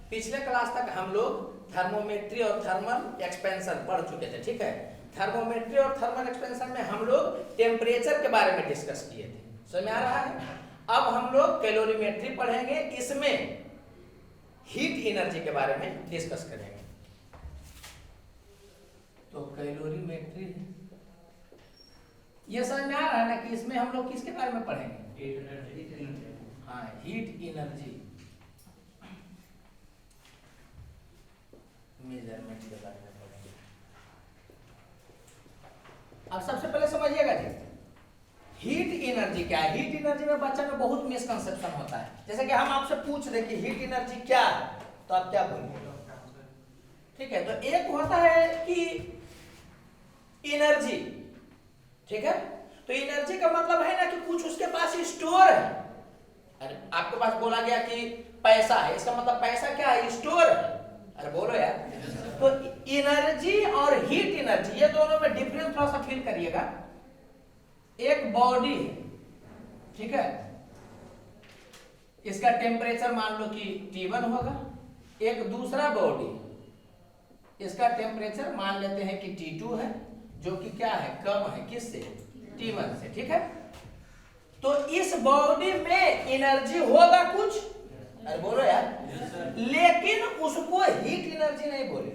पिछले क्लास तक हम लोग थर्मोमेट्री और थर्मल एक्सपेंशन पढ़ चुके थे, ठीक है। थर्मोमेट्री और थर्मल एक्सपेंशन में हम लोग टेम्परेचर के बारे में डिस्कस किए थे, समझ में आ रहा है। अब हम लोग कैलोरीमेट्री पढ़ेंगे, इसमें हीट एनर्जी के बारे में डिस्कस करेंगे। तो कैलोरीमेट्री ये समझ में आ रहा है ना कि इसमें हम लोग किसके बारे में पढ़ेंगे? हाँ, हीट एनर्जी मेजरमेंट के बारे में पढ़ेंगे। अब सबसे पहले समझिएगा जी, हीट एनर्जी क्या है। हीट एनर्जी में बच्चा में बहुत मिसकंसेप्शन होता है। जैसे कि हम आपसे पूछ दें कि हीट एनर्जी क्या है, तो आप क्या बोलेंगे? ठीक है, तो एक होता है कि एनर्जी, ठीक है। तो एनर्जी का मतलब है ना कि कुछ उसके पास स्टोर है। अरे आपके पास बोला गया कि पैसा है, इसका मतलब पैसा क्या है? स्टोर है। अरे बोलो यार। तो एनर्जी और हीट एनर्जी ये दोनों में डिफरेंस थोड़ा सा फील करिएगा। एक बॉडी है, ठीक है, इसका टेम्परेचर मान लो कि T1 होगा। एक दूसरा बॉडी, इसका टेम्परेचर मान लेते हैं कि T2 है, जो कि क्या है? कम है, किससे? T1 से, ठीक है। तो इस बॉडी में एनर्जी होगा कुछ, अरे बोलो यार, लेकिन उसको हीट एनर्जी नहीं बोले।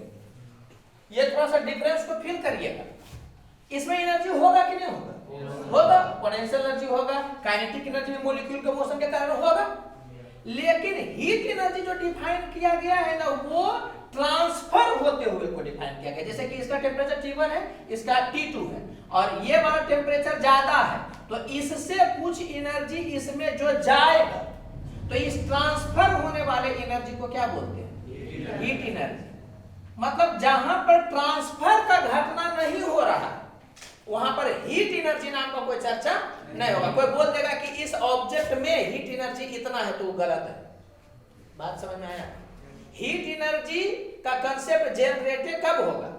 ये थोड़ा सा डिफरेंस को फील करिएगा। इसमें एनर्जी होगा कि नहीं होगा? होगा। पोटेंशियल एनर्जी होगा, काइनेटिक एनर्जी में मॉलिक्यूल के मोशन के कारण होगा। लेकिन हीट एनर्जी जो डिफाइन किया गया है ना, वो ट्रांसफर होते हुए को डिफाइन किया गया। जैसे कि इसका टेम्परेचर T1 है, इसका T2 है, और ये वाला टेम्परेचर ज्यादा है, तो इससे कुछ एनर्जी इसमें जो जाएगा, तो इस ट्रांसफर होने वाले एनर्जी को क्या बोलते हैं? Heat energy. मतलब जहां पर ट्रांसफर का घटना नहीं हो रहा, वहां पर हीट एनर्जी नाम का कोई चर्चा नहीं होगा। कोई बोल देगा कि इस ऑब्जेक्ट में हीट एनर्जी इतना है, तो वो गलत है। बात समझ में आया? हीट एनर्जी का कंसेप्ट जनरेटेड कब होगा?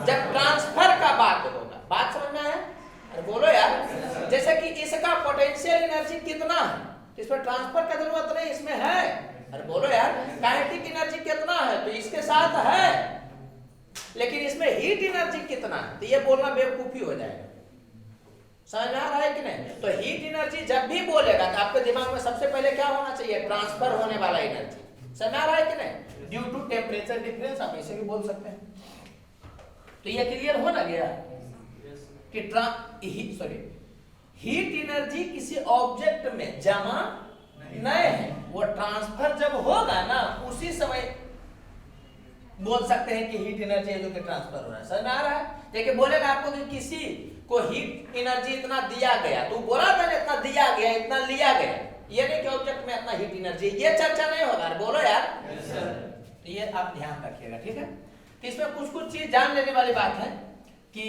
जब ट्रांसफर का बात होगा। बात समझ में आया? अरे बोलो यार। जैसे कि इसका पोटेंशियल एनर्जी कितना है, इसमें ट्रांसफर का जरूरत नहीं, इसमें है। अरे बोलो यार। काइनेटिक एनर्जी कितना है, तो इसके साथ है, लेकिन इसमें हीट एनर्जी कितना है, तो ये बोलना बेवकूफी हो जाएगा। समझ में आ रहा है कि नहीं? तो हीट एनर्जी जब भी बोलेगा तो आपके दिमाग में सबसे पहले क्या होना चाहिए? ट्रांसफर होने वाला एनर्जी। समझ में आ रहा है कि नहीं? ड्यू टू टेम्परेचर डिफरेंस, आप ऐसे भी बोल सकते हैं। तो ये क्लियर हो ना गया कि हीट एनर्जी किसी ऑब्जेक्ट में जमा नहीं है, वो ट्रांसफर जब होगा ना, उसी समय बोल सकते हैं कि हीट एनर्जी है जो कि ट्रांसफर हो रहा है। समझ में आ रहा है? देखिए, बोलेगा आपको कि किसी को हीट एनर्जी इतना दिया गया, तो बोला था ना इतना दिया गया, इतना लिया गया, ये नहीं कि ऑब्जेक्ट में इतना हीट एनर्जी, ये चर्चा नहीं होगा। बोलो यार। तो ये आप ध्यान रखिएगा, ठीक है। तो इसमें कुछ कुछ चीज जान लेने वाली बात है कि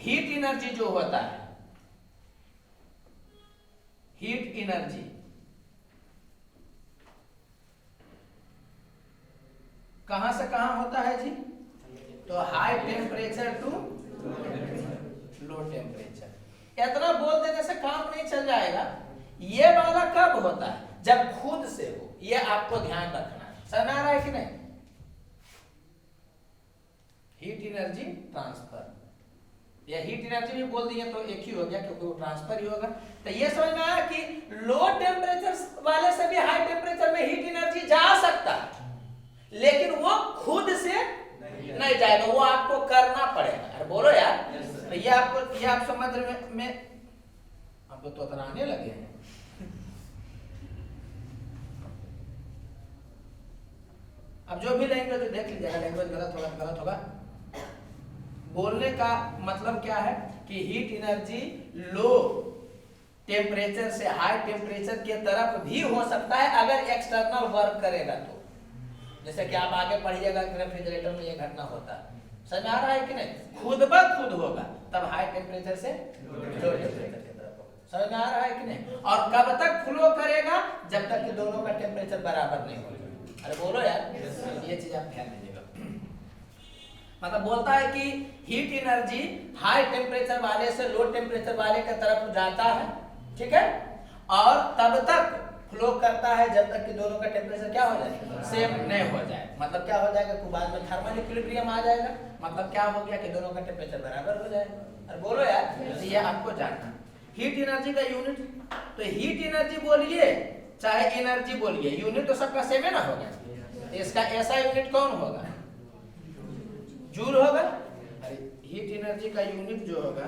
हीट एनर्जी जो होता है, हीट एनर्जी कहां से कहां होता है जी? तो high temperature to low temperature. इतना बोल देने से काम नहीं चल जाएगा। ये वाला कब होता है? जब खुद से हो। ये आपको ध्यान रखना है। समझ आ रहा है कि नहीं? हीट एनर्जी ट्रांसफर, या हीट एनर्जी भी बोल दिए तो एक ही हो गया, क्योंकि वो ट्रांसफर ही होगा। तो ये समझ में आया कि लो टेम्परेचर वाले से भी हाई टेम्परेचर में हीट एनर्जी जा सकता है, लेकिन वो खुद से नहीं जाएगा, वो आपको करना पड़ेगा। अरे बोलो यार। तो ये आप समझ में आपको तो आने लगे हैं। अब जो भी लैंग्वेज देख लीजिएगा, लैंग्वेज गलत होगा। बोलने का मतलब क्या है कि हीट एनर्जी लो टेम्परेचर से हाई टेम्परेचर के तरफ भी हो सकता है, अगर एक्सटर्नल वर्क करेगा तो। जैसे कि आप आगे पढ़िएगा कि रेफ्रिजरेटर में ये घटना होता है। समझ में आ रहा है कि नहीं? खुद ब खुद होगा, तब हाई टेम्परेचर से लो टेम्परेचर की तरफ होगा। समझ में आ रहा है कि नहीं? और कब तक फ्लो करेगा? जब तक कि दोनों का टेम्परेचर बराबर नहीं होगा। अरे बोलो यार। ये चीज आप ध्यान दीजिएगा। मतलब बोलता है कि हीट एनर्जी हाई टेम्परेचर वाले से लो टेम्परेचर वाले की तरफ जाता है, ठीक है, और तब तक फ्लो करता है जब तक कि दोनों का टेम्परेचर क्या हो जाए, सेम नहीं हो जाए। मतलब क्या हो जाएगा कि बाद में थर्मल इक्विलिब्रियम आ जाएगा। मतलब क्या हो गया कि दोनों का टेम्परेचर बराबर हो जाएगा। अरे बोलो यार, तो ये आपको जानना। हीट एनर्जी का यूनिट, तो हीट एनर्जी बोलिए चाहे एनर्जी बोलिए, यूनिट तो सबका सेम है ना होगा। तो इसका ऐसा यूनिट कौन होगा, जूल होगा। अरे हीट एनर्जी का यूनिट जो होगा,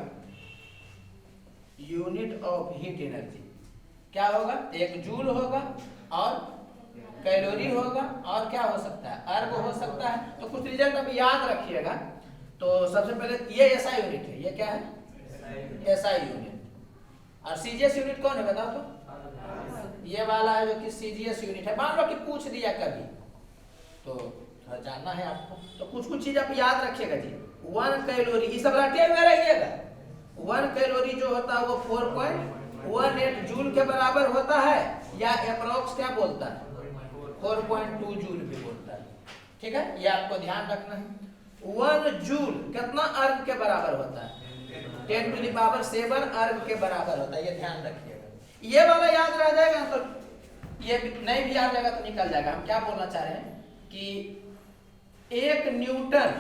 यूनिट ऑफ हीट एनर्जी क्या होगा, एक जूल होगा और कैलोरी होगा और क्या हो सकता है, अर्ग हो सकता है। तो कुछ रिजल्ट अभी याद रखिएगा। तो सबसे पहले ये ऐसा यूनिट है, ये क्या है, ऐसा यूनिट। और सीजीएस यूनिट कौन है बताओ तो, ये वाला है जो कि सीजीएस यूनिट है। मान लो कि पूछ दिया कभी, तो जानना है आपको। तो कुछ कुछ चीज आप याद रखिएगा जी। 1 कैलोरी, ये सब रटे हुए रहिएगा। 1 कैलोरी जो होता है वो 4.18 जूल के बराबर होता है, या अप्रोक्स क्या बोलता है, 4.2 जूल भी बोलता है। ठीक है, ये आपको ध्यान रखना है। 1 जूल कितना अर्ग के बराबर होता है, 10⁻⁷ अर्ग के बराबर होता है। ये ध्यान रखिएगा। ये वाला याद रह जाएगा तो ये नहीं भी याद रहेगा तो निकल जाएगा। हम क्या बोलना चाह रहे हैं कि 1 न्यूटन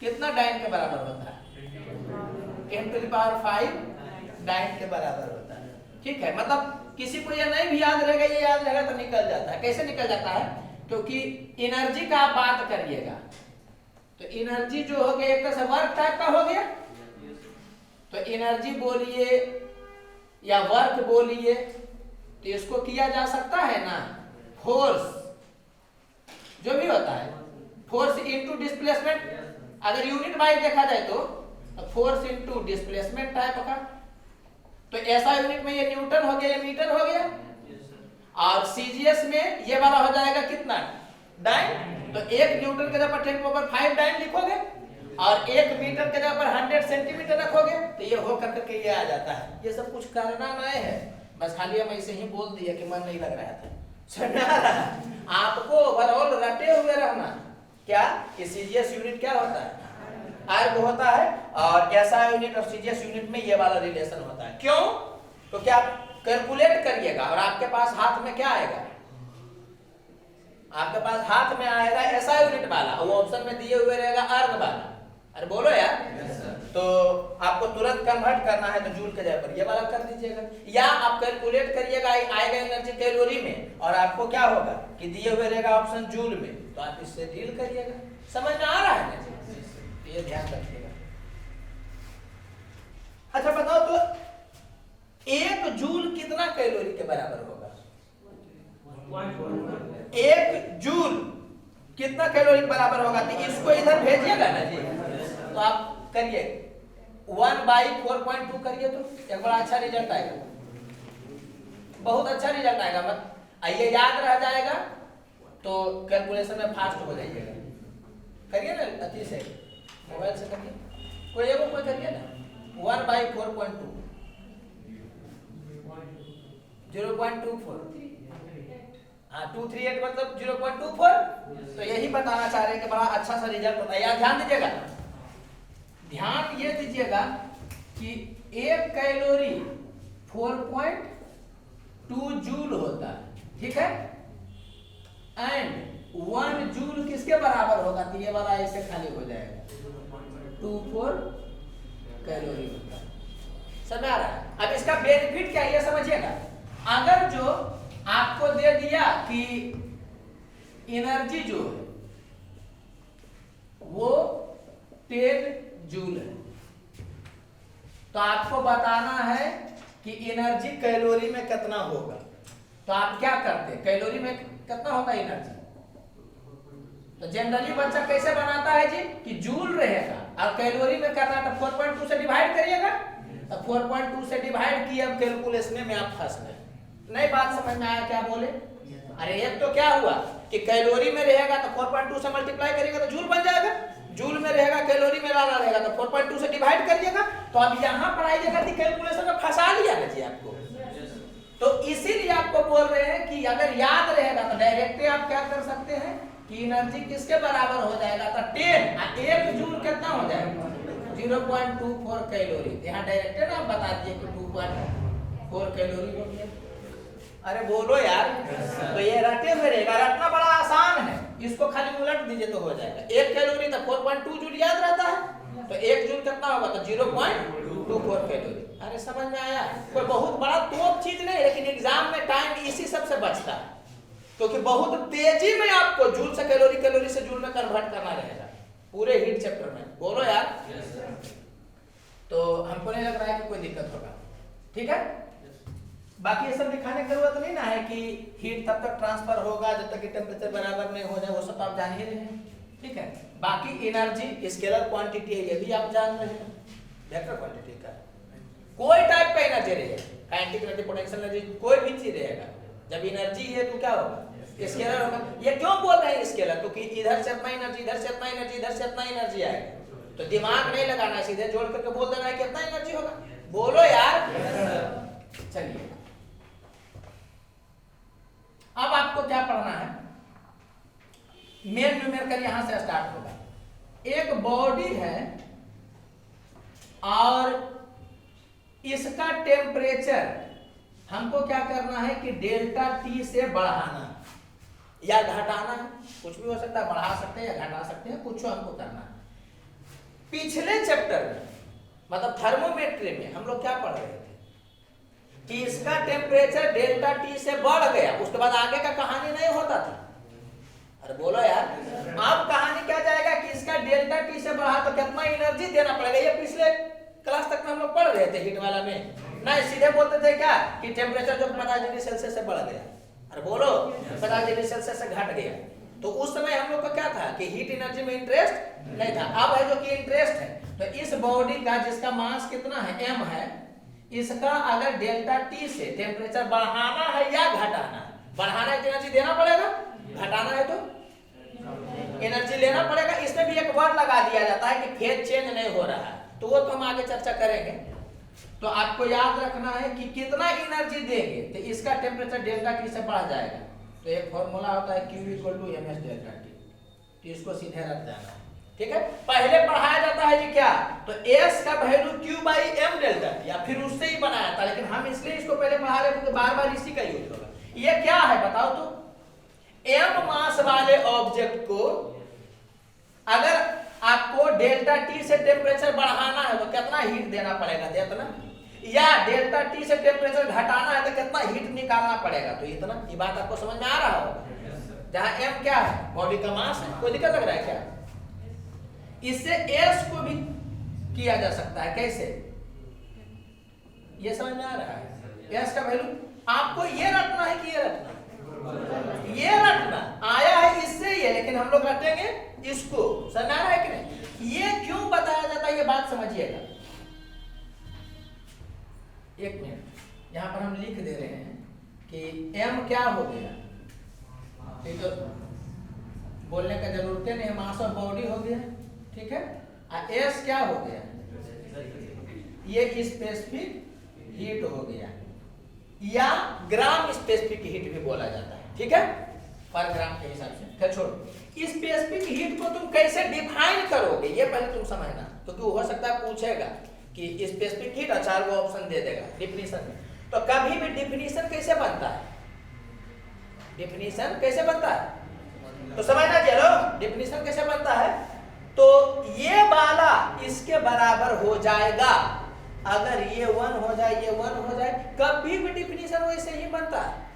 कितना डाइन के बराबर होता है, 10⁵ डाइन के बराबर होता है। ठीक है, मतलब किसी को ये नहीं भी याद रहेगा, ये याद रहेगा तो निकल जाता है। कैसे निकल जाता है, क्योंकि एनर्जी का आप बात करिएगा तो एनर्जी जो हो गया एक तरह से वर्क टाइप का हो गया। तो एनर्जी बोलिए या वर्क बोलिए, तो इसको किया जा सकता है ना, फोर्स जो भी होता है, फोर्स इनटू डिस्प्लेसमेंट। अगर यूनिट वाइज देखा जाए तो फोर्स इनटू डिस्प्लेसमेंट टाइप का। तो ऐसा यूनिट में ये न्यूटन हो गया, ये मीटर हो गया। और सीजीएस में ये वाला हो जाएगा कितना, डाइन। तो 1 न्यूटन के जगह पर 10⁵ डाइन लिखोगे और 1 मीटर के जगह पर 100 सेंटीमीटर रखोगे, तो ये हो करके ये आ जाता है। ये सब कुछ करना नहीं है, बस खाली हम ऐसे ही बोल दिया कि मन नहीं लग रहा था, सुना रहा। आपको ओवरऑल रटे हुए रहना क्या कि सीजीएस यूनिट क्या होता है, अर्ग होता है। और ऐसा यूनिट और सीजीएस यूनिट में ये वाला रिलेशन होता है। क्यों, तो क्या आप कैलकुलेट करिएगा और आपके पास हाथ में क्या आएगा, आपके पास हाथ में आएगा ऐसा यूनिट वाला, वो ऑप्शन में दिए हुए रहेगा अर्ग वाला। अरे बोलो यार, तो आपको तुरंत कन्वर्ट करना है तो जूल के जगह पर ये वाला कर दीजिएगा, या आप कैलकुलेट करिएगा आएगा एनर्जी कैलोरी में और आपको क्या होगा कि दिए हुए रहेगा ऑप्शन जूल में, तो आप इससे डील करिएगा। समझ में आ रहा है ना, ये ध्यान रखिएगा। अच्छा बताओ तो 1 जूल कितना कैलोरी के बराबर होगा, 1 जूल कितना कैलोरी के बराबर होगा। तो इसको इधर भेजिएगा ना जी, तो आप करिए 1/4.2 करिए तो एक बड़ा अच्छा रिजल्ट आएगा, बहुत अच्छा रिजल्ट आएगा। मत आइए याद रह जाएगा तो कैलकुलेशन में फास्ट हो जाइएगा। करिए ना अति से, मोबाइल से करिए, कोई करिए ना। 1/4.2 0.24, हाँ 238 मतलब 0.24। तो यही बताना चाह रहे हैं कि बड़ा अच्छा सा रिजल्ट होता है। यार ध्यान दीजिएगा, ध्यान ये दीजिएगा कि 1 कैलोरी 4.2 जूल होता है, ठीक है। एंड 1 जूल किसके बराबर होगा, तो ये वाला ऐसे खाली हो जाएगा, 24 कैलोरी होता है। समझ आ रहा है। अब इसका बेनिफिट क्या है समझिएगा। अगर जो आपको दे दिया कि एनर्जी जो है वो 10 जूल है, तो आपको बताना है कि एनर्जी कैलोरी में कितना होगा। तो आप क्या करते हैं, कैलोरी में कितना होगा एनर्जी, तो जनरली बच्चा कैसे बनाता है जी कि जूल रहेगा और कैलोरी में करना है तो 4.2 से डिवाइड करिएगा। तो 4.2 से डिवाइड किया, अब कैलकुलेशन में आप फंस गए। नई बात समझ में आया क्या बोले। अरे एक तो क्या हुआ कि कैलोरी में रहेगा तो 4.2 से मल्टीप्लाई करेगा तो जूल बन जाएगा, जूल में रहेगा कैलोरी में वाला रहेगा तो 4.2 से डिवाइड करिएगा। तो अब यहाँ पर आइएगा कि कैलकुलेशन में फंसा लिया ना जी आपको। तो इसीलिए आपको बोल रहे हैं कि अगर याद रहेगा तो डायरेक्टली आप क्या कर सकते हैं कि एनर्जी किसके बराबर हो जाएगा, तो 10 और 1 जूल कितना हो जाएगा 0.24 कैलोरी। यहाँ डायरेक्टली आप बता दिए कि 2.4 कैलोरी हो गया। अरे बोलो यार। तो ये रटे हुए रहेगा, रटना बड़ा आसान है, इसको खाली उलट दीजिए तो हो जाएगा। 1 कैलोरी तो 4.2 जूल याद रहता है, तो 1 जूल कितना होगा, तो 0.24 कैलोरी। अरे समझ में आया? कोई बहुत बड़ा तोप चीज नहीं, लेकिन एग्जाम में टाइम इसी सब से बचता है, क्योंकि बहुत तेजी में आपको जूल से कैलोरी, कैलोरी से जूल में कन्वर्ट करना रहेगा पूरे हीट चैप्टर में। बोलो यार। तो हमको नहीं लग रहा है कि कोई दिक्कत होगा, ठीक है। बाकी ये सब दिखाने की जरूरत नहीं ना है कि हीट तब तक ट्रांसफर होगा जब तक कि टेम्परेचर बराबर नहीं हो जाए, वो सब आप जान ही रहे हैं, ठीक है। बाकी एनर्जी स्केलर क्वांटिटी है, ये भी आप जान रहे हैं, वेक्टर क्वांटिटी का कोई टाइप का एनर्जी रहेगा, काइनेटिक एनर्जी, पोटेंशियल एनर्जी, कोई भी चीज रहेगा, जब एनर्जी है तो क्या होगा, स्केलर होगा। ये क्यों बोल रहे हैं स्केलर, क्योंकि इधर से इतना एनर्जी, इधर से इतना एनर्जी, इधर से इतना एनर्जी आएगा, तो दिमाग नहीं लगाना, सीधे जोड़ करके बोल देना है कितना एनर्जी होगा। बोलो यार। चलिए अब आपको क्या पढ़ना है, मेन न्यूमेरिकल यहां से स्टार्ट होगा। एक बॉडी है और इसका टेम्परेचर हमको क्या करना है कि डेल्टा टी से बढ़ाना या घटाना है, कुछ भी हो सकता है, बढ़ा सकते हैं या घटा सकते हैं, कुछ हमको करना है। पिछले चैप्टर में मतलब थर्मोमेट्री में हम लोग क्या पढ़ रहे थे कि इसका टेम्परेचर डेल्टा टी से बढ़ गया, उसके बाद आगे का कहानी नहीं होता था। अरे बोलो यार। अब कहानी क्या जाएगा कि इसका डेल्टा टी से बढ़ा तो कितना एनर्जी देना पड़ेगा, ये पिछले क्लास तक में हम लोग पढ़ रहे थे हीट वाला में। नहीं, सीधे बोलते थे क्या कि टेम्परेचर जो 50 डिग्री सेल्सियस से बढ़ गया, अरे बोलो 50 डिग्री सेल्सियस से घट गया, तो उस समय हम लोग का क्या था कि हीट एनर्जी में इंटरेस्ट नहीं था। अब है जो कि इंटरेस्ट है, तो इस बॉडी का जिसका मास कितना है, m है, इसका अगर डेल्टा टी से टेम्परेचर बढ़ाना है या घटाना है, बढ़ाना है तो एनर्जी देना पड़ेगा, घटाना है तो एनर्जी लेना पड़ेगा। इसमें भी एक वर्ड लगा दिया जाता है कि फेज चेंज नहीं हो रहा है, तो वो तो हम आगे चर्चा करेंगे। तो आपको याद रखना है कि कितना एनर्जी देंगे तो इसका टेम्परेचर डेल्टा टी से बढ़ जाएगा। तो एक फॉर्मूला होता है Q = ms डेल्टा टी, तो इसको सीधे रख देना है, ठीक है। पहले पढ़ाया जाता है जी क्या, तो S का वैल्यू Q/m डेल्टा टी, या फिर उससे ही बनाया था, लेकिन हम इसलिए इसको पहले पढ़ा रहे क्योंकि बार बार इसी का यूज होगा। ये क्या है बताओ तो, m मास वाले ऑब्जेक्ट को अगर आपको डेल्टा टी से टेम्परेचर बढ़ाना है तो कितना हीट देना पड़ेगा, इतना, या डेल्टा टी से टेम्परेचर घटाना है तो कितना हीट निकालना पड़ेगा, तो इतना। ये बात आपको समझ में आ रहा होगा। जहां m क्या है, बॉडी का मास है, कोई दिक्कत लग रहा है क्या? इससे s को भी किया जा सकता है, कैसे, ये समझ में आ रहा है। s का वैल्यू आपको ये रखना है कि ये रखना, ये रखना आया है इससे ये, लेकिन हम लोग रखेंगे इसको, समझ आ रहा है कि नहीं? ये क्यों बताया जाता है, ये बात समझिएगा। एक मिनट, यहां पर हम लिख दे रहे हैं कि m क्या हो गया, ठीक है, बोलने का जरूरत नहीं है, मास ऑफ बॉडी हो गया, ठीक है। s क्या हो गया, ये स्पेसिफिक हीट हो गया, या ग्राम स्पेसिफिक हीट भी बोला जाता है, ठीक है, पर ग्राम के हिसाब से। फिर छोड़ो, स्पेसिफिक हीट को तुम कैसे डिफाइन करोगे ये पहले तुम समझना, क्योंकि हो सकता है पूछेगा कि स्पेसिफिक हीट, अच्छा वो ऑप्शन दे देगा डिफिनीशन में। तो कभी भी डिफिनीशन कैसे बनता है, डिफिनीशन कैसे बनता है तो समझना, चलो डिफिनीशन कैसे बनता है, तो ये वाला इसके बराबर हो जाएगा, अगर ये 1 हो जाए, ये 1 हो जाए, कभी भी डिफिनीशन वैसे ही बनता है।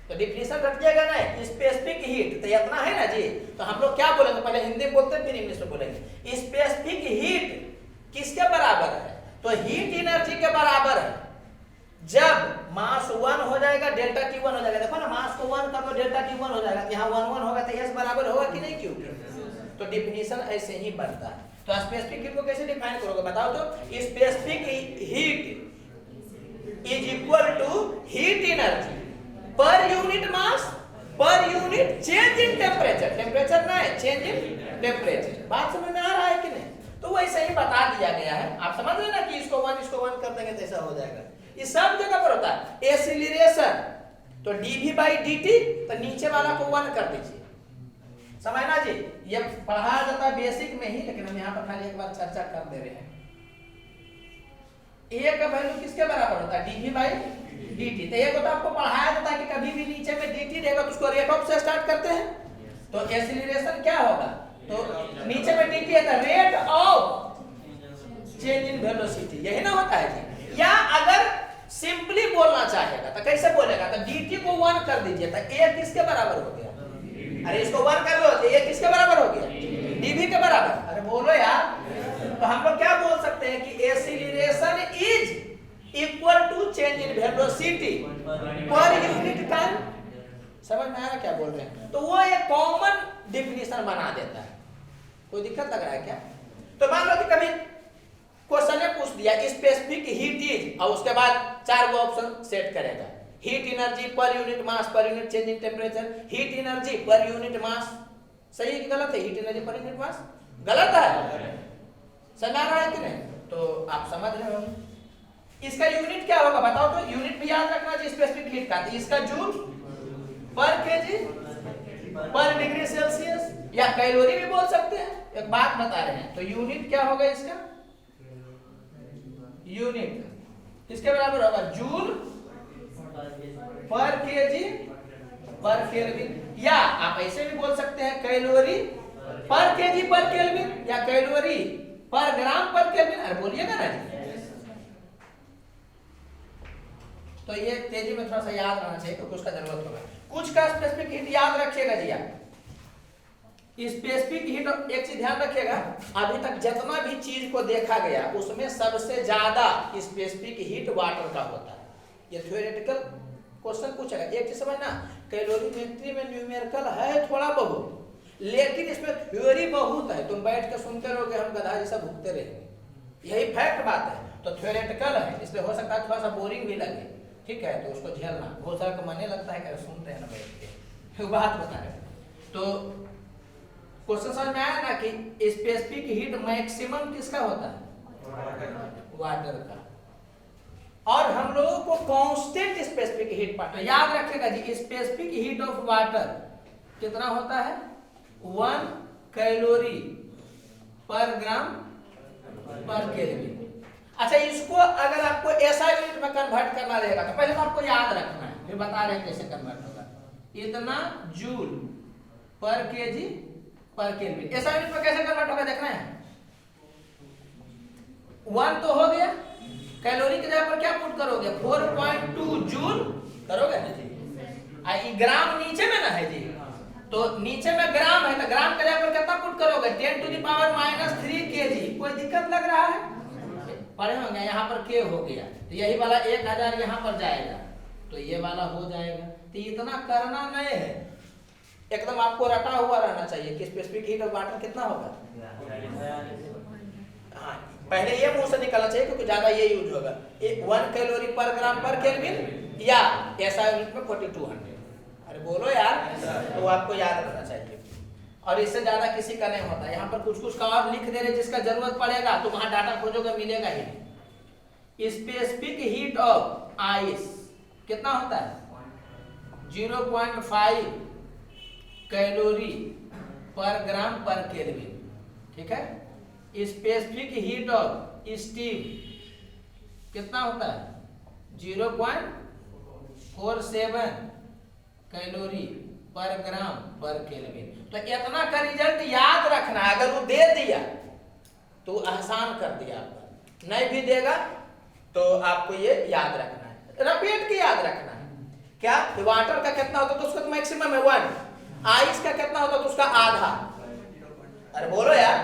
तो डिफिनीशन रख जाएगा ना, स्पेसिफिक हीट तो इतना है ना जी, तो हम लोग क्या बोलेंगे, पहले हिंदी में बोलते हैं फिर इंग्लिश में बोलेंगे। स्पेसिफिक हीट किसके बराबर है, तो हीट एनर्जी के बराबर है। जब मास 1 हो जाएगा, डेल्टा टी 1 हो जाएगा, देखो ना मास को 1 कर दो, डेल्टा टी 1 हो जाएगा, यहाँ 1 1 होगा तो s बराबर होगा कि नहीं, क्यों? तो डिफिनीशन ऐसे ही बनता है। तो स्पेसिफिक हीट को कैसे डिफाइन करोगे बताओ तो, specific heat is equal to heat energy per unit mass per unit change in temperature, temperature ना है, चेंज इन टेम्परेचर। बात समझ में आ रहा है कि नहीं? तो वैसे ही बता दिया गया है, आप समझ रहे ना कि इसको 1 कर देंगे तो ऐसा हो जाएगा। ये सब जगह पर होता है। एक्सीलरेशन तो dv/dt, तो नीचे वाला को 1 कर दीजिए, समझना जी। ये पढ़ाया जाता है बेसिक में ही, लेकिन हम यहाँ पर खाली एक बार चर्चा कर दे रहे हैं। ए का वैल्यू किसके बराबर होता है? dv by dt। तो ये तो आपको पढ़ाया था कि कभी भी नीचे में dt रहेगा तो उसको रेट ऑफ से स्टार्ट करते हैं। तो एक्सीलरेशन क्या होगा? तो नीचे में dt है तो rate of change in velocity, यही ना होता है जी। या अगर सिंपली बोलना चाहेगा तो कैसे बोलेगा? तो dt को 1 कर दीजिए तो a किसके बराबर हो गया? अरे इसको 1 कर लो तो a किसके बराबर हो गया? dv के बराबर। अरे बोलो यार। तो हम लोग क्या बोल सकते हैं कि acceleration is equal to change in velocity per unit time. समझ में आया क्या बोल रहे हैं? तो वो एक कॉमन डेफिनेशन बना देता है। कोई दिक्कत लग रहा है क्या? तो मान लो कि कभी क्वेश्चन ने पूछ दिया स्पेसिफिक हीट इज, और उसके बाद 4 गो ऑप्शन सेट करेगा। Heat energy per unit mass per unit change in temperature, heat energy per unit मास। सही है कि गलत है? हीट एनर्जी पर यूनिट मास गलत है। समझ आ रहा है कि नहीं? तो आप समझ रहे हो। इसका यूनिट क्या होगा बताओ तो? यूनिट भी याद रखना चाहिए स्पेसिफिक हीट का। तो इसका जूल पर केजी पर डिग्री सेल्सियस या कैलोरी भी बोल सकते हैं। एक बात बता रहे हैं, तो यूनिट क्या होगा इसका? यूनिट इसके बराबर होगा जूल पर केजी पर केल्विन, या आप ऐसे भी बोल सकते हैं कैलोरी पर केजी पर केल्विन या कैलोरी पर ग्राम पर केल्विन। अरे बोलिएगा ना जी। तो ये तेजी में थोड़ा सा याद रहना चाहिए क्योंकि उसका जरूरत होगा। कुछ का स्पेसिफिक हीट याद रखिएगा जी आप। स्पेसिफिक हीट एक चीज ध्यान रखिएगा, अभी तक जितना भी चीज को देखा गया उसमें सबसे ज्यादा स्पेसिफिक हीट वाटर का होता है। ये थ्योरेटिकल क्वेश्चन पूछेगा। एक चीज समझना, कैलोरीमेट्री में न्यूमेरिकल है थोड़ा बहुत, लेकिन इसमें थ्योरी बहुत है। तुम बैठ के सुनते रहोगे, हम गधा जैसा भुगते रहेंगे। यही फैक्ट बात है। तो थ्योरेटिकल है, इसलिए हो सकता है थोड़ा सा बोरिंग भी लगे, ठीक है? तो उसको झेलना। बहुत सारा को मने लगता है कि सुनते हैं ना बैठ के, बात बता रहे। तो क्वेश्चन समझ में आया ना कि स्पेसिफिक हीट मैक्सिमम किसका होता है? वाटर का। और हम लोगों को कांस्टेंट स्पेसिफिक हीट पार्ट याद रखेगा जी। स्पेसिफिक हीट ऑफ वाटर कितना होता है? 1 कैलोरी पर ग्राम पर केल्विन। अच्छा, इसको अगर आपको ऐसा यूनिट में कन्वर्ट करना रहेगा तो पहले तो आपको याद रखना है, फिर बता रहे हैं कैसे कन्वर्ट होगा। इतना जूल पर केजी पर केल्विन, ऐसा यूनिट में कैसे कन्वर्ट होगा देखना है। 1 तो हो गया, कैलोरी की जगह पर क्या पुट करोगे? 4.2 जूल करोगे। ग्राम नीचे में ना है जी, तो नीचे में ग्राम है तो ग्राम की जगह पर कितना पुट करोगे? 10⁻³ केजी। कोई दिक्कत लग रहा है? पढ़े होंगे। यहाँ पर के हो गया तो यही वाला 1000 यहाँ पर जाएगा तो ये वाला हो जाएगा। तो इतना करना नहीं है, एकदम आपको रटा हुआ रहना चाहिए कि स्पेसिफिक हीट ऑफ वाटर कितना होगा। हाँ, पहले ये मुंह से निकलना चाहिए क्योंकि ज्यादा ये यूज होगा। 1 कैलोरी पर ग्राम पर केल्विन या ऐसा यूनिट में 4200। अरे बोलो यार। तो आपको याद रखना चाहिए और इससे ज्यादा किसी का नहीं होता। यहाँ पर कुछ का और लिख दे रहे जिसका जरूरत पड़ेगा तो वहां डाटा खोजोगे मिलेगा ही नहीं। स्पेसिफिक हीट ऑफ आइस कितना होता है? 0.5 कैलोरी पर ग्राम पर केल्विन, ठीक है? स्पेसिफिक हीट ऑफ स्टीम कितना होता है? 0.47 कैलोरी पर ग्राम पर केल्विन। तो इतना का रिजल्ट याद रखना है। अगर वो दे दिया तो आसान कर दिया आपका, नहीं भी देगा तो आपको ये याद रखना है, रिपीट के याद रखना है। क्या वाटर का कितना होता है तो उसका तो मैक्सिमम है 1, आइस का कितना होता है तो उसका आधा। अरे बोलो यार।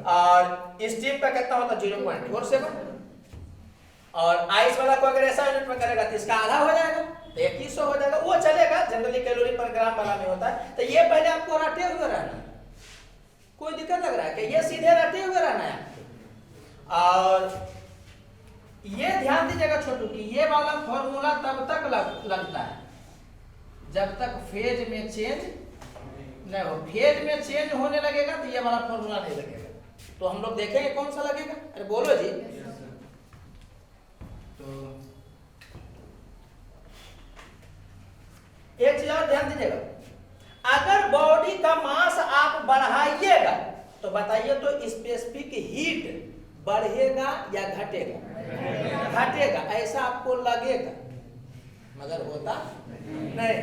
और स्टीम का कितना होता है? 0.47। और आइस वाला को अगर ऐसा यूनिट में करेगा तो इसका आधा हो जाएगा, 2100 हो जाएगा। वो चलेगा, जनरली कैलोरी पर ग्राम वाला में होता है। तो ये पहले आपको रटे हुए रहना। कोई दिक्कत लग रहा है कि ये सीधे रटे हुए रहना है। और ये ध्यान दीजिएगा छोटू कि ये वाला फॉर्मूला तब तक लगता है जब तक फेज में चेंज नहीं हो। फेज में चेंज होने लगेगा तो ये वाला फॉर्मूला नहीं लगेगा। तो हम लोग देखेंगे कौन सा लगेगा। अरे बोलो जी। तो एक चीज और ध्यान दीजिएगा, अगर बॉडी का मास आप बढ़ाइएगा तो बताइए तो स्पेसिफिक हीट बढ़ेगा या घटेगा? घटेगा, ऐसा आपको लगेगा, मगर होता नहीं।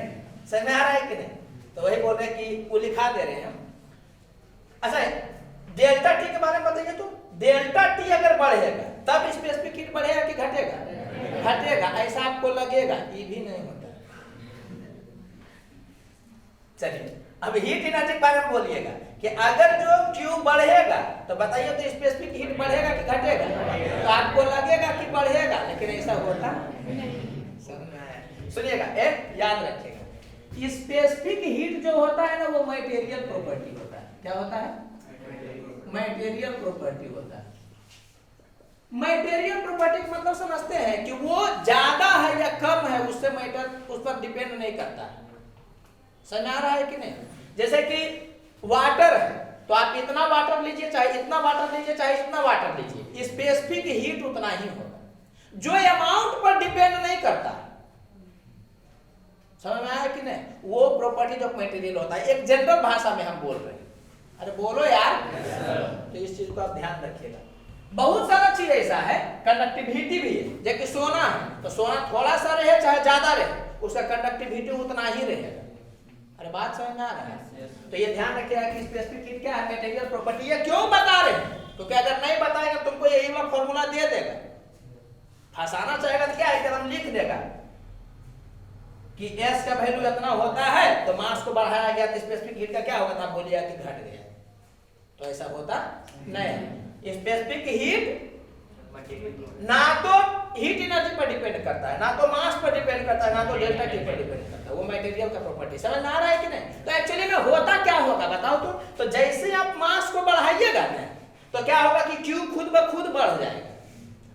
समझ में आ रहा है कि नहीं? तो वही बोल रहे हैं कि वो लिखा दे रहे हैं। अच्छा, डेल्टा टी के बारे में बताइए तो। डेल्टा टी अगर बढ़ेगा तब स्पेसिफिक हीट बढ़ेगा कि घटेगा? घटेगा, ऐसा आपको लगेगा, ये भी नहीं होता। चलिए अब हीट एनर्जी के बारे में बोलिएगा कि अगर जो Q बढ़ेगा तो बताइए तो स्पेसिफिक हीट बढ़ेगा कि घटेगा? तो आपको लगेगा कि बढ़ेगा, लेकिन ऐसा होता नहीं। सुनिएगा, एक याद रखिएगा, स्पेसिफिक हीट जो होता है ना वो मटेरियल प्रॉपर्टी होता है। क्या होता है? मटेरियल प्रॉपर्टी होता है। मटेरियल प्रॉपर्टी का मतलब समझते हैं कि वो ज्यादा है या कम है, उससे मैटर उस पर डिपेंड नहीं करता है। समझ आ रहा है कि नहीं? जैसे कि वाटर है तो आप इतना वाटर लीजिए, चाहे इतना वाटर लीजिए, चाहे इतना वाटर लीजिए, स्पेसिफिक हीट उतना ही होगा, जो अमाउंट पर डिपेंड नहीं करता। समझ में आया कि नहीं? वो प्रॉपर्टी ऑफ मटेरियल होता है। एक जनरल भाषा में हम बोल रहे हैं। अरे बोलो यार। तो इस चीज को आप ध्यान रखिएगा। बहुत सारा चीज ऐसा है, कंडक्टिविटी भी है, जैसे सोना है तो सोना थोड़ा सा रहे चाहे ज्यादा रहे, उसका कंडक्टिविटी उतना ही रहेगा। अरे बात समझ में आ रहा है? तो ये ध्यान रखिएगा कि स्पेसिफिक हीट क्या है, मटेरियल प्रॉपर्टी है। क्यों बता रहे हैं? तो क्या अगर नहीं बताएगा तुमको यही वाला फॉर्मूला दे देगा, फंसाना चाहेगा तो क्या है, एकदम लिख देगा कि S का वैल्यू इतना होता है तो मास को बढ़ाया गया तो स्पेसिफिक हीट का क्या होगा, तो आप बोलिएगा कि घट गया। तो ऐसा होता नहीं। स्पेसिफिक हीट ना तो हीट एनर्जी पर डिपेंड करता है, ना तो मास पर डिपेंड करता है, ना तो डेल्टा टी पर डिपेंड करता है, वो मटेरियल का प्रॉपर्टी। समझ आ रहा है कि नहीं? तो एक्चुअली में होता क्या होगा बताओ तो जैसे आप मास को बढ़ाइएगा ना तो क्या होगा कि Q खुद ब खुद बढ़ जाएगा।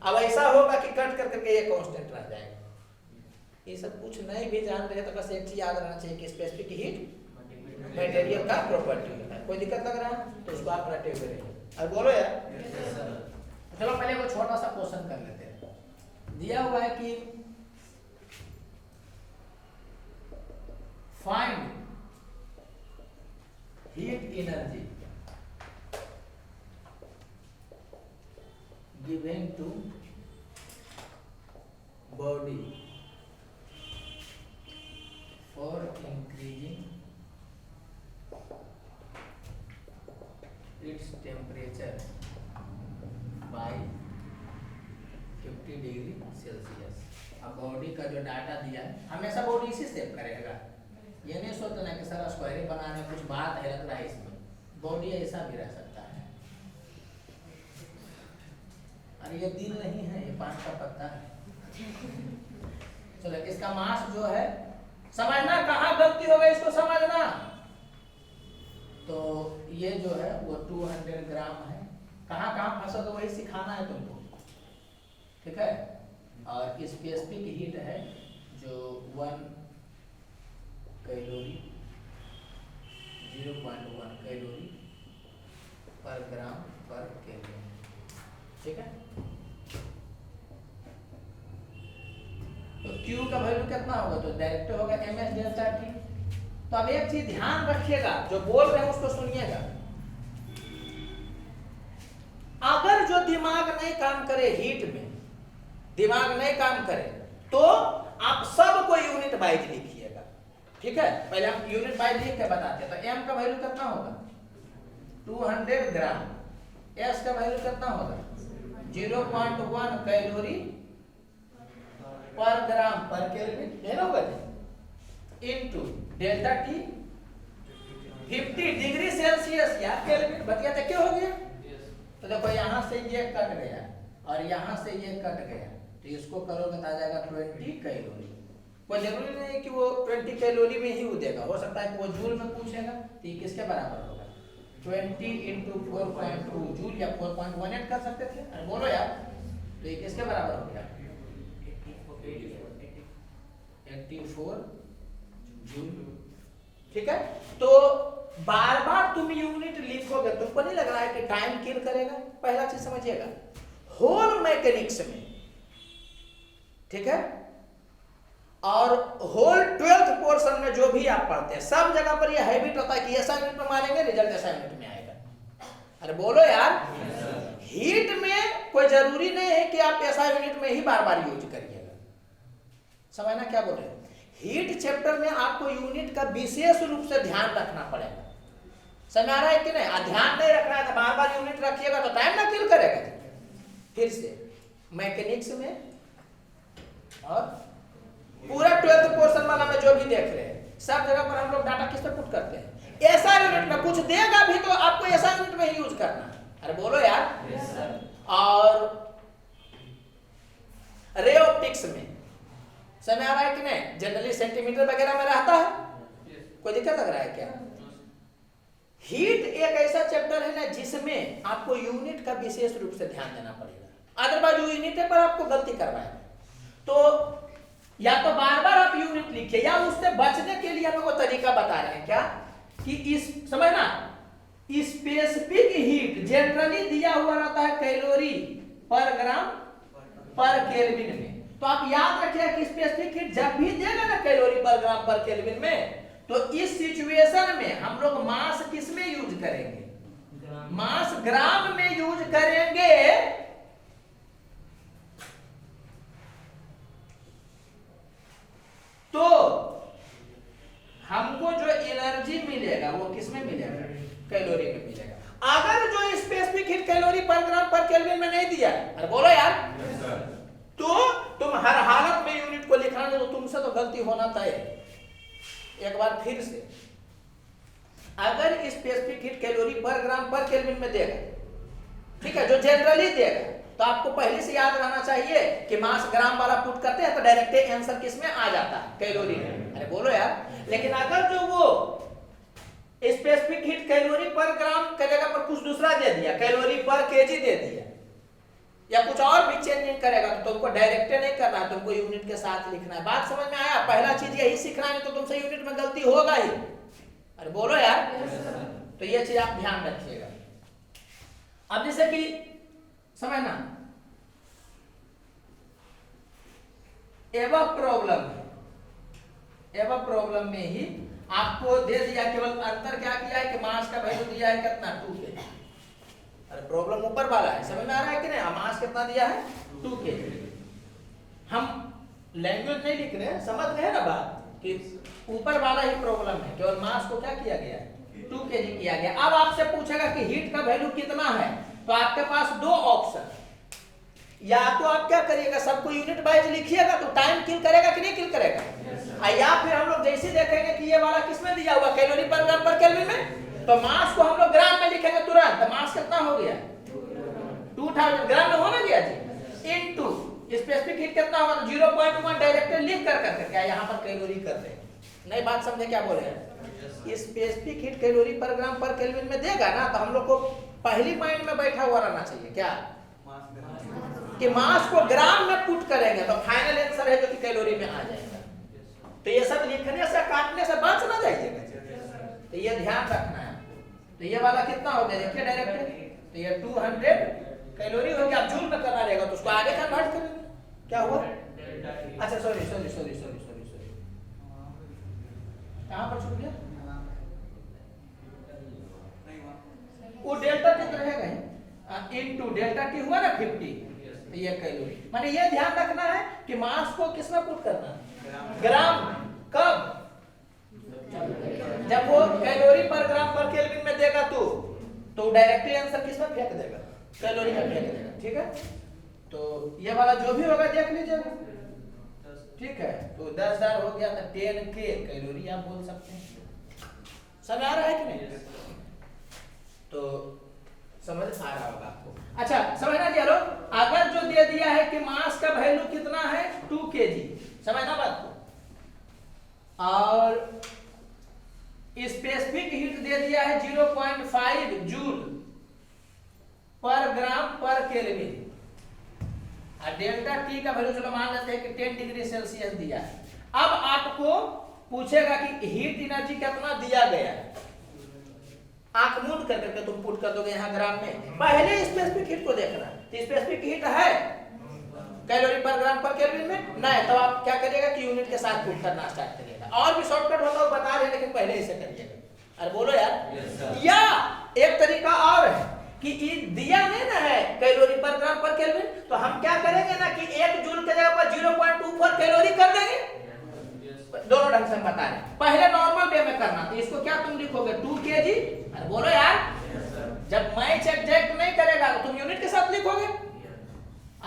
अब ऐसा होगा कि कट कर करके ये कांस्टेंट रह जाएगा। ये सब कुछ नहीं भी जान रहे तो बस एक चीज याद रहना चाहिए कि स्पेसिफिक हीट मटेरियल का प्रॉपर्टी होता है। कोई दिक्कत लग रहा है तो उसको आप रटे हुए रहिए। अब बोलो यार। चलो पहले वो छोटा सा क्वेश्चन कर लेते हैं। दिया हुआ है कि find heat energy given to body for increasing its temperature by 50 degree Celsius. अब बॉडी का जो डाटा दिया है, हमेशा बॉडी इसी सेव करेगा। ये नहीं सोचना कि सर स्क्वायरी बनाने कुछ बात है लग रहा है इसमें। बॉडी ऐसा भी रह सकता है। अरे ये दिल नहीं है, ये पान का पत्ता है। चलो इसका मास जो है समझना, कहाँ गलती हो गई इसको समझना। तो ये जो है वो 200 ग्राम है। कहाँ कहाँ फंसा तो वही सिखाना है तुमको, ठीक है? और स्पेसिफिक हीट है जो 1 कैलोरी 0.1 कैलोरी पर ग्राम पर केल्विन, ठीक है? तो Q का वैल्यू कितना होगा? तो डायरेक्ट होगा ms डेल्टा टी। तो अब एक चीज ध्यान रखिएगा, जो बोल रहे हैं उसको सुनिएगा। अगर जो दिमाग नहीं काम करे हीट में, दिमाग नहीं काम करे तो आप सबको यूनिट वाइज लिखिएगा, ठीक है? पहले हम यूनिट वाइज लिख के बताते हैं। तो m का वैल्यू कितना होगा? 200 ग्राम। s का वैल्यू कितना होगा? 0.1 कैलोरी पर ग्राम पर केल्विन, है ना होगा जी, into delta T 50 degree Celsius या केल्विन। बतिया तो क्या हो गया? तो देखो यहाँ से ये कट गया और यहाँ से ये कट गया, तो इसको करोगे तो आ जाएगा 20 कैलोरी। कोई जरूरी नहीं है कि वो 20 कैलोरी में ही वो देगा, हो सकता है कि वो जूल में पूछेगा। तो ये किसके बराबर होगा? 20 इंटू 4.2 जूल या 4.18 कर सकते थे। अरे बोलो यार, तो ये किसके बराबर हो गया? 84 जूल, ठीक है? तो बार बार तुम यूनिट लिखोगे, तुमको नहीं लग रहा है कि टाइम किल करेगा? पहला चीज समझिएगा, होल मैकेनिक्स में, ठीक है, और होल 12th पोर्शन में जो भी आप पढ़ते हैं सब जगह पर यह हैबिट होता है कि ऐसा यूनिट में मारेंगे, रिजल्ट ऐसा यूनिट में आएगा। अरे बोलो यार। हीट में कोई जरूरी नहीं है कि आप ऐसा यूनिट में ही बार बार यूज करिएगा। समझना क्या बोल रहे हैं? हीट चैप्टर में आपको यूनिट का विशेष रूप से ध्यान रखना पड़ेगा। समझ आ रहा है कि नहीं? ध्यान नहीं रखना है तो बार बार यूनिट रखिएगा तो टाइम ना किल करेगा। फिर से मैकेनिक्स में और पूरा 12th पोर्शन वाला में जो भी देख रहे हैं सब जगह पर हम लोग डाटा किस पे पुट करते हैं? ऐसा यूनिट में कुछ देगा भी तो आपको ऐसा यूनिट में ही यूज करना है। अरे बोलो यार। yes, और रे ऑप्टिक्स में समझ आ रहा है कि नहीं? जनरली सेंटीमीटर वगैरह में रहता है। कोई दिक्कत लग रहा है क्या? हीट एक ऐसा चैप्टर है ना जिसमें आपको यूनिट का विशेष रूप से ध्यान देना पड़ेगा, अदरवाइज यूनिट पर आपको गलती करवाएगा। तो या तो बार बार आप यूनिट लिखिए या उससे बचने के लिए हम लोग तरीका बता रहे हैं क्या कि इस समझना स्पेसिफिक हीट जनरली दिया हुआ रहता है कैलोरी पर ग्राम पर केल्विन में। तो आप याद रखिए कि स्पेसिफिक हीट जब भी देगा ना कैलोरी पर ग्राम पर केल्विन में, तो इस सिचुएशन में हम लोग मास किस में यूज करेंगे? मास ग्राम में यूज करेंगे। तो हमको जो एनर्जी मिलेगा वो किस में मिलेगा? कैलोरी में मिलेगा। अगर जो स्पेसिफिक हीट कैलोरी पर ग्राम पर केल्विन में नहीं दिया, अरे बोलो यार, तो तुम हर हालत में यूनिट को लिखना है, तो तुमसे तो गलती होना तय है। एक बार फिर से, अगर स्पेसिफिक हीट कैलोरी पर ग्राम पर केल्विन में देगा, ठीक है, जो जनरली देगा, तो आपको पहले से याद रहना चाहिए कि मास ग्राम वाला पुट करते हैं तो डायरेक्ट आंसर किस में आ जाता है? कैलोरी में। अरे बोलो यार। लेकिन अगर जो वो स्पेसिफिक हीट कैलोरी पर ग्राम के जगह पर कुछ दूसरा दे दिया, कैलोरी पर केजी दे दिया, या कुछ और भी चेंज करेगा, तो तुमको डायरेक्ट नहीं करना है, तुमको यूनिट के साथ लिखना है। बात समझ में आया? पहला चीज यही सीखना है, तो तुमसे यूनिट में गलती होगा ही। अरे बोलो यार। तो ये चीज आप ध्यान रखिएगा। अब जैसे कि समझना एवं प्रॉब्लम में ही आपको दे दिया, केवल अंतर क्या किया है कि मास का वैल्यू दिया है कितना? 2 kg। अरे प्रॉब्लम ऊपर वाला है, समझ में आ रहा है कि नहीं? मास कितना दिया है? 2 kg। हम लैंग्वेज नहीं लिख रहे हैं, समझ रहे हैं ना बात कि ऊपर वाला ही प्रॉब्लम है, केवल मास को क्या किया गया है? 2 kg किया गया। अब आपसे पूछेगा कि हीट का वैल्यू कितना है, तो आपके पास दो ऑप्शन, या तो आप क्या करिएगा, सबको यूनिट वाइज लिखिएगा तो टाइम किल करेगा कि नहीं किल करेगा, या फिर हम लोग जैसे देखेंगे कि ये वाला किसमें दिया हुआ कैलोरी पर ग्राम पर केल्विन में, तो मास को हम लोग ग्राम में लिखेंगे तुरंत। तो मास कितना हो गया? 2000 ग्राम में होना गया जी, इनटू स्पेसिफिक हीट कितना होगा? 0.1 डायरेक्ट लिख कर क्या यहाँ पर कैलोरी कर दे। नई बात समझे क्या बोले हैं? स्पेसिफिक हीट कैलोरी पर ग्राम पर केल्विन में देगा ना, तो हम लोग को पहली माइंड में बैठा हुआ रहना चाहिए क्या कि मास को ग्राम में पुट करेंगे तो फाइनल आंसर है जो कि कैलोरी में आ जाएगा। तो ये सब लिखने से काटने से बच ना जाइएगा, तो ये ध्यान रखना है। तो ये वाला कितना हो गया देखिए डायरेक्ट, तो ये 200 कैलोरी हो गया। अब जूल में करना रहेगा तो उसको आगे कन्वर्ट करेंगे। क्या हुआ? अच्छा सॉरी कहां पर छूट गया? वो डेल्टा टी तो रहेगा ही, इनटू डेल्टा टी हुआ ना 50, तो ये कैलोरी। माने ये ध्यान रखना है कि मास को किसमें पुट करना है? ग्राम। कब? जब वो कैलोरी पर ग्राम पर केल्विन में देगा तो डायरेक्टली आंसर किसमें फेंक देगा? कैलोरी में फेंक देगा। ठीक है, तो ये वाला जो भी होगा देख लीजिएगा। ठीक है, तो 10,000 हो गया, तो 10K कैलोरी आप बोल सकते हैं। समझ आ रहा है कि नहीं? तो समझ आ रहा होगा आपको। अच्छा समझना दिया लोग, अगर जो दे दिया है कि मास का वैल्यू कितना है 2 kg, समझना बात को, और स्पेसिफिक हीट दे दिया है 0.5 जूल पर ग्राम पर केल्विन, और डेल्टा टी का वैल्यू चलो मान लेते हैं कि 10 डिग्री सेल्सियस दिया है। अब आपको पूछेगा कि हीट एनर्जी कितना दिया गया है, आंख मूंद करके तुम पुट कर दोगे यहाँ ग्राम में। पहले स्पेसिफिक हीट को देखना, तो स्पेसिफिक हीट है कैलोरी पर ग्राम पर केल्विन में नहीं, तो आप क्या करिएगा कि यूनिट के साथ पुट करना स्टार्ट करिएगा। और भी शॉर्टकट होता है बता रहे हैं, लेकिन पहले इसे करिएगा। अरे बोलो यार। या एक तरीका और है कि दिया नहीं ना है कैलोरी पर ग्राम पर केल्विन, तो हम क्या करेंगे ना कि 1 जूल के जगह पर 0.24 कैलोरी कर देंगे। दोनों ढंग से हम बता रहे हैं। पहले नॉर्मल वे में करना, तो इसको क्या तुम लिखोगे 2 kg। अरे बोलो यार, जब मैच एग्जैक्ट नहीं करेगा तो तुम यूनिट के साथ लिखोगे।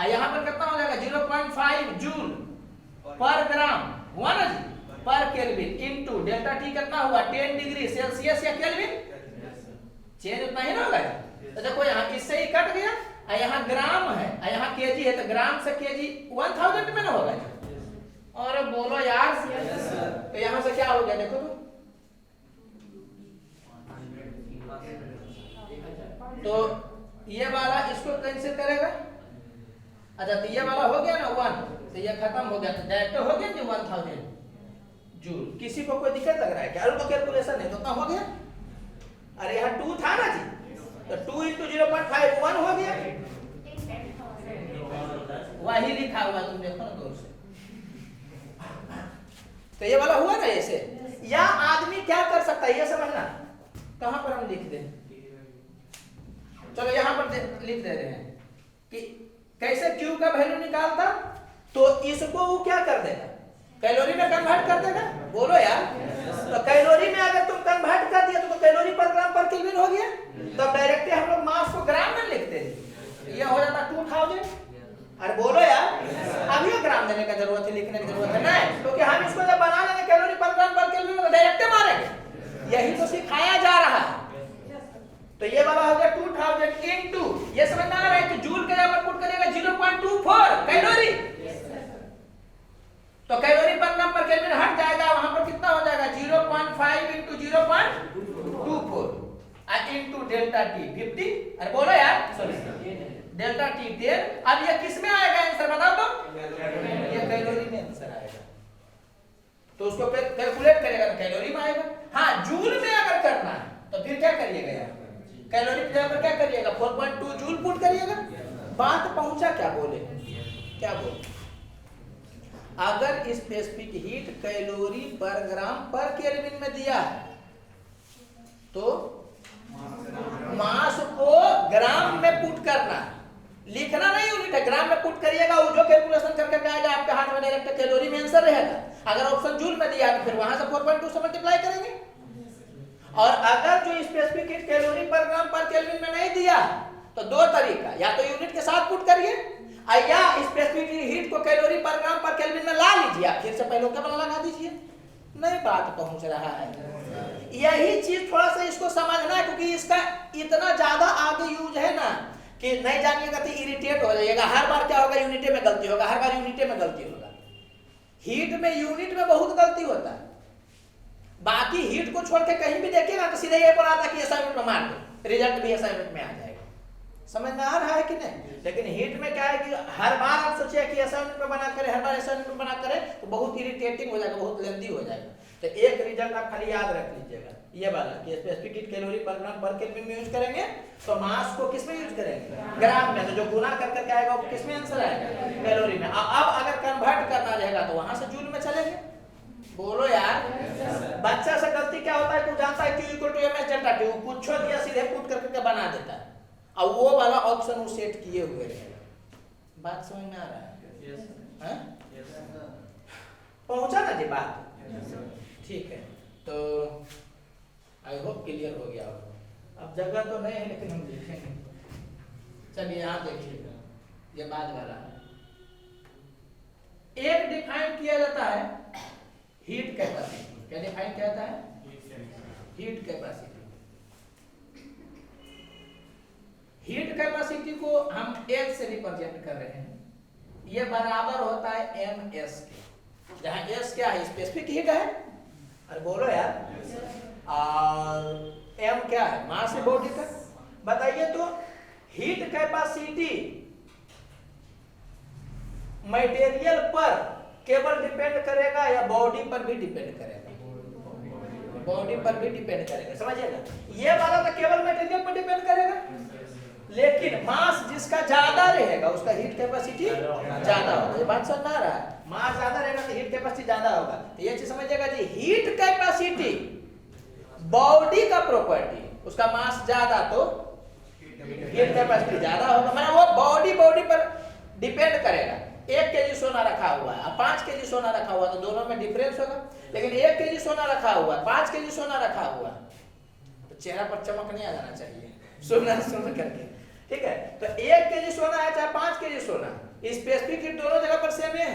यहाँ पर कितना हो जाएगा 0.5 जूल पर ग्राम हुआ ना जी, पर केल्विन इनटू डेल्टा टी कितना हुआ 10 डिग्री सेल्सियस या केल्विन, चेंज उतना ही ना होगा। तो देखो यहाँ इससे ही कट गया, यहाँ ग्राम है, यहाँ केजी है, तो ग्राम से केजी 1000 में ना होगा। और बोलो यार, तो यहाँ से क्या हो गया देखो तो ये वाला इसको कैंसिल करेगा। अच्छा, तो ये वाला हो गया ना 1, तो ये खत्म हो गया, तो डायरेक्ट हो गया जी 1000 जूल। किसी को कोई दिक्कत लग रहा है क्या? कैलकुलेशन है तो कहाँ हो गया? अरे यहाँ 2 था ना जी, तो 2 × 0.5 1 हो गया, वही लिखा हुआ तुम देखो ना दूर से। तो ये वाला हुआ ना ऐसे। या आदमी क्या कर सकता है ये समझना, कहां पर हम लिख दें, चलो यहां पर लिख दे रहे हैं कि कैसे Q का वैल्यू निकालता, तो इसको वो क्या कर देगा कैलोरी में कन्वर्ट कर देगा। बोलो यार, तो कैलोरी में अगर तुम कन्वर्ट कर दिया तो कैलोरी पर ग्राम पर केल्विन हो गया। तो डायरेक्टली हम लोग मास को ग्राम में लिखते हैं, ये हो जाता 2000। अरे बोलो यार, अभी ग्राम देने का जरूरत है, लिखने की जरूरत है नहीं, क्योंकि हम इसको जब बना लेंगे कैलोरी पर ग्राम पर केल्विन में डायरेक्ट मारेंगे, यही तो सिखाया जा रहा है। तो ये वाला हो गया 2000 इनटू, ये समझना आ रहा है कि जूल के जगह पर पुट करेगा 0.24 कैलोरी, तो कैलोरी पर ग्राम पर केल्विन हट जाएगा, वहां पर कितना हो जाएगा 0.5 × 0.24 इनटू डेल्टा टी 50। अरे बोलो यार, डेल्टा टी 10। अब ये किस में आएगा आंसर बताओ तो, ये कैलोरी में आंसर आएगा, तो उसको कैलकुलेट करेगा तो कैलोरी में आएगा। हाँ, जूल में अगर करना है तो फिर क्या करिएगा यार, कैलोरी की जगह पर क्या करिएगा 4.2 जूल पुट करिएगा। बात पहुंचा क्या बोले, क्या बोले, अगर स्पेसिफिक हीट कैलोरी पर ग्राम पर केल्विन में दिया है तो मास को ग्राम में पुट करना, लिखना नहीं यूनिट है, ग्राम में पुट करिएगा, वो जो कैलकुलेशन करके आएगा आपके हाथ में डायरेक्ट कैलोरी में आंसर रहेगा। अगर ऑप्शन जूल में दिया तो फिर वहां से 4.2 से मल्टीप्लाई करेंगे। और अगर जो स्पेसिफिक हीट कैलोरी पर ग्राम पर केल्विन में नहीं दिया तो दो तरीका, या तो यूनिट के साथ पुट करिए या स्पेसिफिक हीट को कैलोरी पर ग्राम पर केल्विन में ला लीजिए, फिर से पहले का लगा दीजिए। नहीं बात पहुंच रहा है, यही चीज थोड़ा सा इसको समझना है, क्योंकि इसका इतना ज्यादा आगे यूज है ना कि नहीं जानिएगा तो इरिटेट हो जाइएगा। हर बार क्या होगा, यूनिट में गलती होगा, हर बार यूनिट में गलती होगा। हीट में यूनिट में बहुत गलती होता है, बाकी हीट को छोड़ के कहीं भी देखिएगा तो सीधे ये पर आता कि असाइनमेंट में मार दो, रिजल्ट भी असाइनमेंट में आ जाएगा। समझ में आ रहा है कि नहीं? लेकिन हीट में क्या है कि हर बार आप सोचिए कि असाइनमेंट में बना करें, हर बार असाइनमेंट में बना करें तो बहुत इरिटेटिंग हो जाएगा, बहुत लेंदी हो जाएगा। तो एक रिजल्ट आप खाली याद रख लीजिएगा, ये वाला कि स्पेसिफिक हीट कैलोरी पर ग्राम पर केल्विन में यूज करेंगे तो मास को किस में यूज करेंगे, ग्राम में। तो जो गुना कर करके आएगा वो किस में आंसर आएगा, कैलोरी में। अब अगर कन्वर्ट करना रहेगा तो वहां से जूल में चलेंगे। बोलो यार, बच्चा से गलती क्या होता है, कुछ जानता है Q = ms डेल्टा T, कुछ छोड़ दिया सीधे पुट करके बना देता है, और वो वाला ऑप्शन वो सेट किए हुए रहेगा। बात समझ में आ रहा है? पहुंचा ना जी बात? ठीक है, तो आई होप क्लियर हो गया होगा। अब जगह तो नहीं है लेकिन हम देखेंगे। चलिए यहाँ देखिएगा, ये बाद वाला है। एक डिफाइन किया जाता है हीट कैपेसिटी। क्या डिफाइन किया जाता है? Heat capacity. हीट कैपेसिटी को हम H से रिप्रेजेंट कर रहे हैं। ये बराबर होता है ms के, जहां S क्या है, स्पेसिफिक हीट है। अरे बोलो यार, और m क्या है, मास है बॉडी का। बताइए तो हीट कैपेसिटी मटेरियल पर केवल डिपेंड करेगा या बॉडी पर भी डिपेंड करेगा? बॉडी पर भी डिपेंड करेगा, समझिएगा। ये वाला तो केवल मटेरियल पर डिपेंड करेगा, लेकिन मास जिसका ज्यादा रहेगा उसका हीट कैपेसिटी ज्यादा होगा। ये बात समझ में आ रहा है? मास ज्यादा रहेगा तो हीट कैपेसिटी ज्यादा होगा। तो ये चीज समझिएगा जी, हीट कैपेसिटी बॉडी का प्रॉपर्टी, उसका मास ज्यादा तो हीट कैपेसिटी ज्यादा होगा, मतलब वो बॉडी पर डिपेंड करेगा। 1 केजी सोना रखा हुआ है, 5 केजी सोना रखा हुआ, तो दोनों में डिफरेंस होगा। लेकिन 1 केजी सोना रखा हुआ है, 5 केजी सोना रखा हुआ, तो चेहरा पर चमक नहीं आ जाना चाहिए सोना सोना करके, ठीक है। तो 1 केजी सोना है चाहे 5 केजी सोना, स्पेसिफिक हीट दोनों जगह पर सेम है।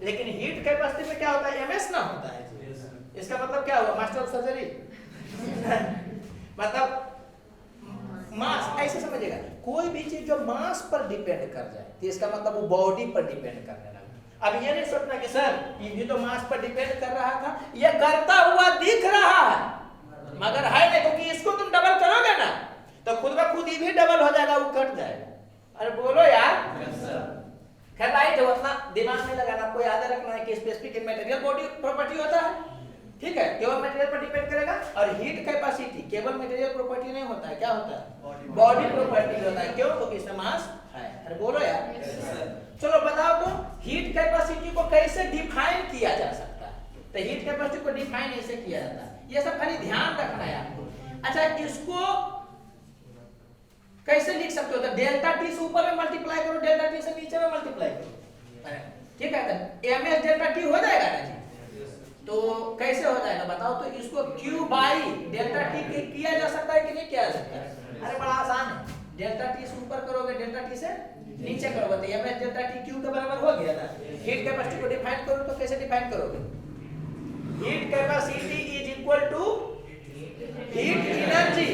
लेकिन हीट कैपेसिटी में क्या होता है, एमएस ना होता है। इसका मतलब क्या हुआ, मास्टर ऑफ सर्जरी मतलब मास, ऐसे समझिएगा। कोई भी चीज जो मास पर डिपेंड कर जाए तो इसका मतलब वो बॉडी पर डिपेंड करने लगा। अब ये नहीं सोचना कि सर ये भी तो मास पर डिपेंड कर रहा था, ये करता हुआ दिख रहा है मगर है नहीं, क्योंकि इसको तुम डबल करोगे ना तो खुद ब खुद ही भी डबल हो जाएगा, वो कट जाएगा। अरे बोलो यार, खैर राइट है, उतना दिमाग नहीं लगाना, आपको याद रखना है कि स्पेसिफिक मटेरियल बॉडी प्रॉपर्टी होता है, ठीक है, केवल मटेरियल पर डिपेंड करेगा। और हीट कैपेसिटी केवल मटेरियल प्रॉपर्टी नहीं होता है, क्या होता है, बॉडी प्रॉपर्टी होता है। क्यों, क्योंकि इसमें मास है। अरे बोलो यार, चलो बताओ तो हीट कैपेसिटी को कैसे डिफाइन किया जा सकता है। तो हीट कैपेसिटी को डिफाइन ऐसे किया जाता है, ये सब खाली ध्यान रखना है आपको। अच्छा, इसको कैसे लिख सकते हो, तो डेल्टा टी से ऊपर में मल्टीप्लाई करो, डेल्टा टी से नीचे में मल्टीप्लाई करो, ठीक है। तो एमएस डेल्टा टी हो जाएगा ना जी, तो कैसे हो जाएगा बताओ तो। इसको क्यू बाई डेल्टा टी किया जा सकता है कि नहीं किया जा सकता है। अरे बड़ा आसान है, डेल्टा टी से ऊपर करोगे, डेल्टा टी से नीचे करोगे, तो एमएस डेल्टा टी क्यू के बराबर हो गया ना। हीट कैपेसिटी को डिफाइन करो तो कैसे डिफाइन करोगे, heat capacity is equal to heat energy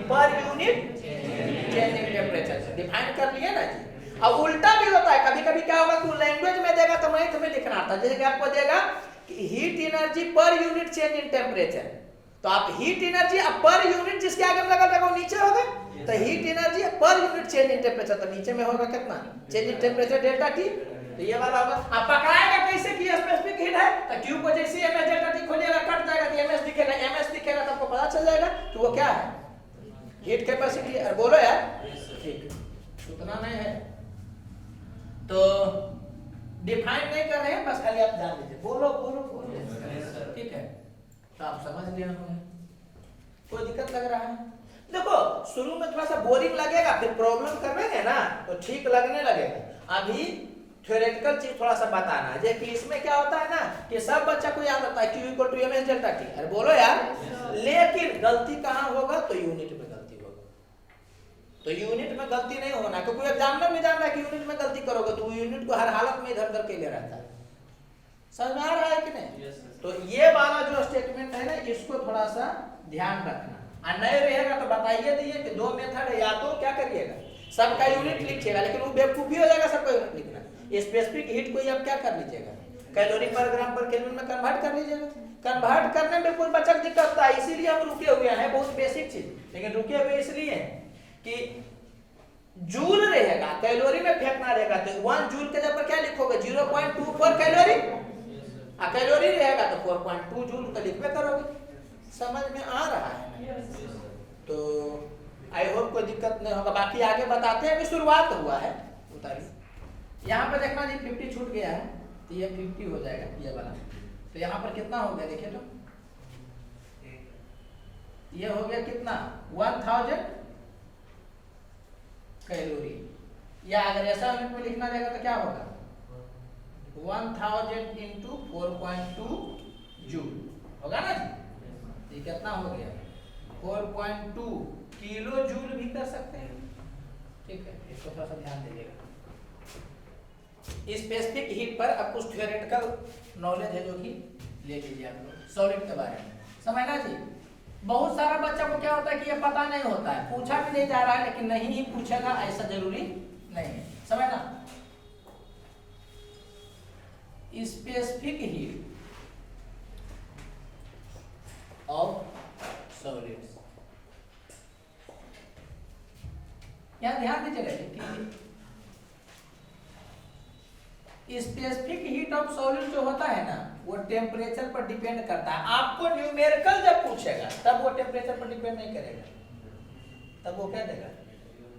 per unit change in temperature, define कर लिए ना जी। अब उल्टा भी होता है, कभी कभी क्या होगा कि लैंग्वेज में देगा तो मैं तुम्हें लिखना आता है, जैसे कि आपको देगा कि heat energy per unit change in temperature, तो आप हीट एनर्जी पर यूनिट जिसके आगे में लगा वो नीचे होगा, तो heat energy per unit change in temperature, तो नीचे में होगा कितना, change in temperature delta T, तो ये वाला होगा। अब पकड़ाएगा कैसे कि स्पेसिफिक हीट है, तो क्यू को जैसे एमएस डेल्टा टी खोलिएगा कट जाएगा, तो एमएस दिखेगा, एमएस दिखेगा तो आपको पता चल जाएगा कि वो क्या है, हीट कैपेसिटी। और बोलो यार, ठीक, उतना नहीं है तो डिफाइन नहीं कर रहे हैं, बस खाली आप जान लीजिए, बोलो बोलो बोलो, ठीक है। तो आप समझ लिया होंगे, कोई दिक्कत लग रहा है। देखो शुरू में थोड़ा सा बोरिंग लगेगा, फिर प्रॉब्लम करेंगे ना तो ठीक लगने लगेगा। अभी थ्योरेटिकल चीज थोड़ा सा बताना है, जैसे कि इसमें क्या होता है ना कि सब बच्चा को याद होता है Q equal to M S delta T. अरे बोलो यार, लेकिन गलती कहाँ होगा, तो यूनिट में गलती होगा। तो यूनिट में गलती नहीं होना, क्योंकि एग्जामिनर भी जान रहा है कि यूनिट में गलती करोगे तो यूनिट को हर हालत में इधर उधर के लिए रहता है। समझ में आ रहा है कि नहीं? तो ये वाला जो स्टेटमेंट है ना, इसको थोड़ा सा ध्यान रखना, और नहीं रहेगा तो बताइए दिए कि दो मेथड है, या तो क्या करिएगा सबका यूनिट लिखिएगा, लेकिन वो बेवकूफी हो जाएगा सबका यूनिट लिखना। स्पेसिफिक हीट को आप क्या कर लीजिएगा, कैलोरी पर ग्राम पर केल्विन में कन्वर्ट कर लीजिएगा। कन्वर्ट करने में कोई बच्चा दिक्कत होता है, इसीलिए हम रुके हुए हैं, बहुत बेसिक चीज, लेकिन रुके हुए इसलिए कि जूल रहेगा, कैलोरी में फेंकना रहेगा, तो 1 जूल के जगह पर क्या लिखोगे 0.24 कैलोरी, और कैलोरी रहेगा तो 4.2 जूल तो लिखबे करोगे। समझ में आ रहा है? तो आई होप कोई दिक्कत नहीं होगा। बाकी आगे बताते हैं, अभी शुरुआत हुआ है। उतारिए, यहाँ पर देखना जी 50 छूट गया है, तो ये 50 हो जाएगा ये वाला। तो यहाँ पर कितना हो गया देखिए, तो ये हो गया कितना 1000 कैलोरी, या अगर ऐसा यूनिट में लिखना रहेगा तो क्या होगा 1000 इंटू 4.2 जूल होगा ना जी। ये कितना हो गया 4.2 किलो जूल भी कर सकते हैं, ठीक है। इसको थोड़ा सा ध्यान दीजिएगा। स्पेसिफिक हीट पर अब कुछ थ्योरेटिकल नॉलेज है जो कि ले लीजिए आप लोग सॉलिड के बारे में, समझना जी। बहुत सारा बच्चा को क्या होता है कि ये पता नहीं होता है, पूछा भी नहीं जा रहा है, लेकिन नहीं ही पूछेगा ऐसा जरूरी नहीं है, समझना। स्पेसिफिक हीट ऑफ सॉलिड्स, यहाँ ध्यान दीजिएगा। स्पेसिफिक हीट ऑफ सॉलिड जो होता है ना, वो टेम्परेचर पर डिपेंड करता है। आपको न्यूमेरिकल जब पूछेगा तब वो टेम्परेचर पर डिपेंड नहीं करेगा, तब वो क्या देगा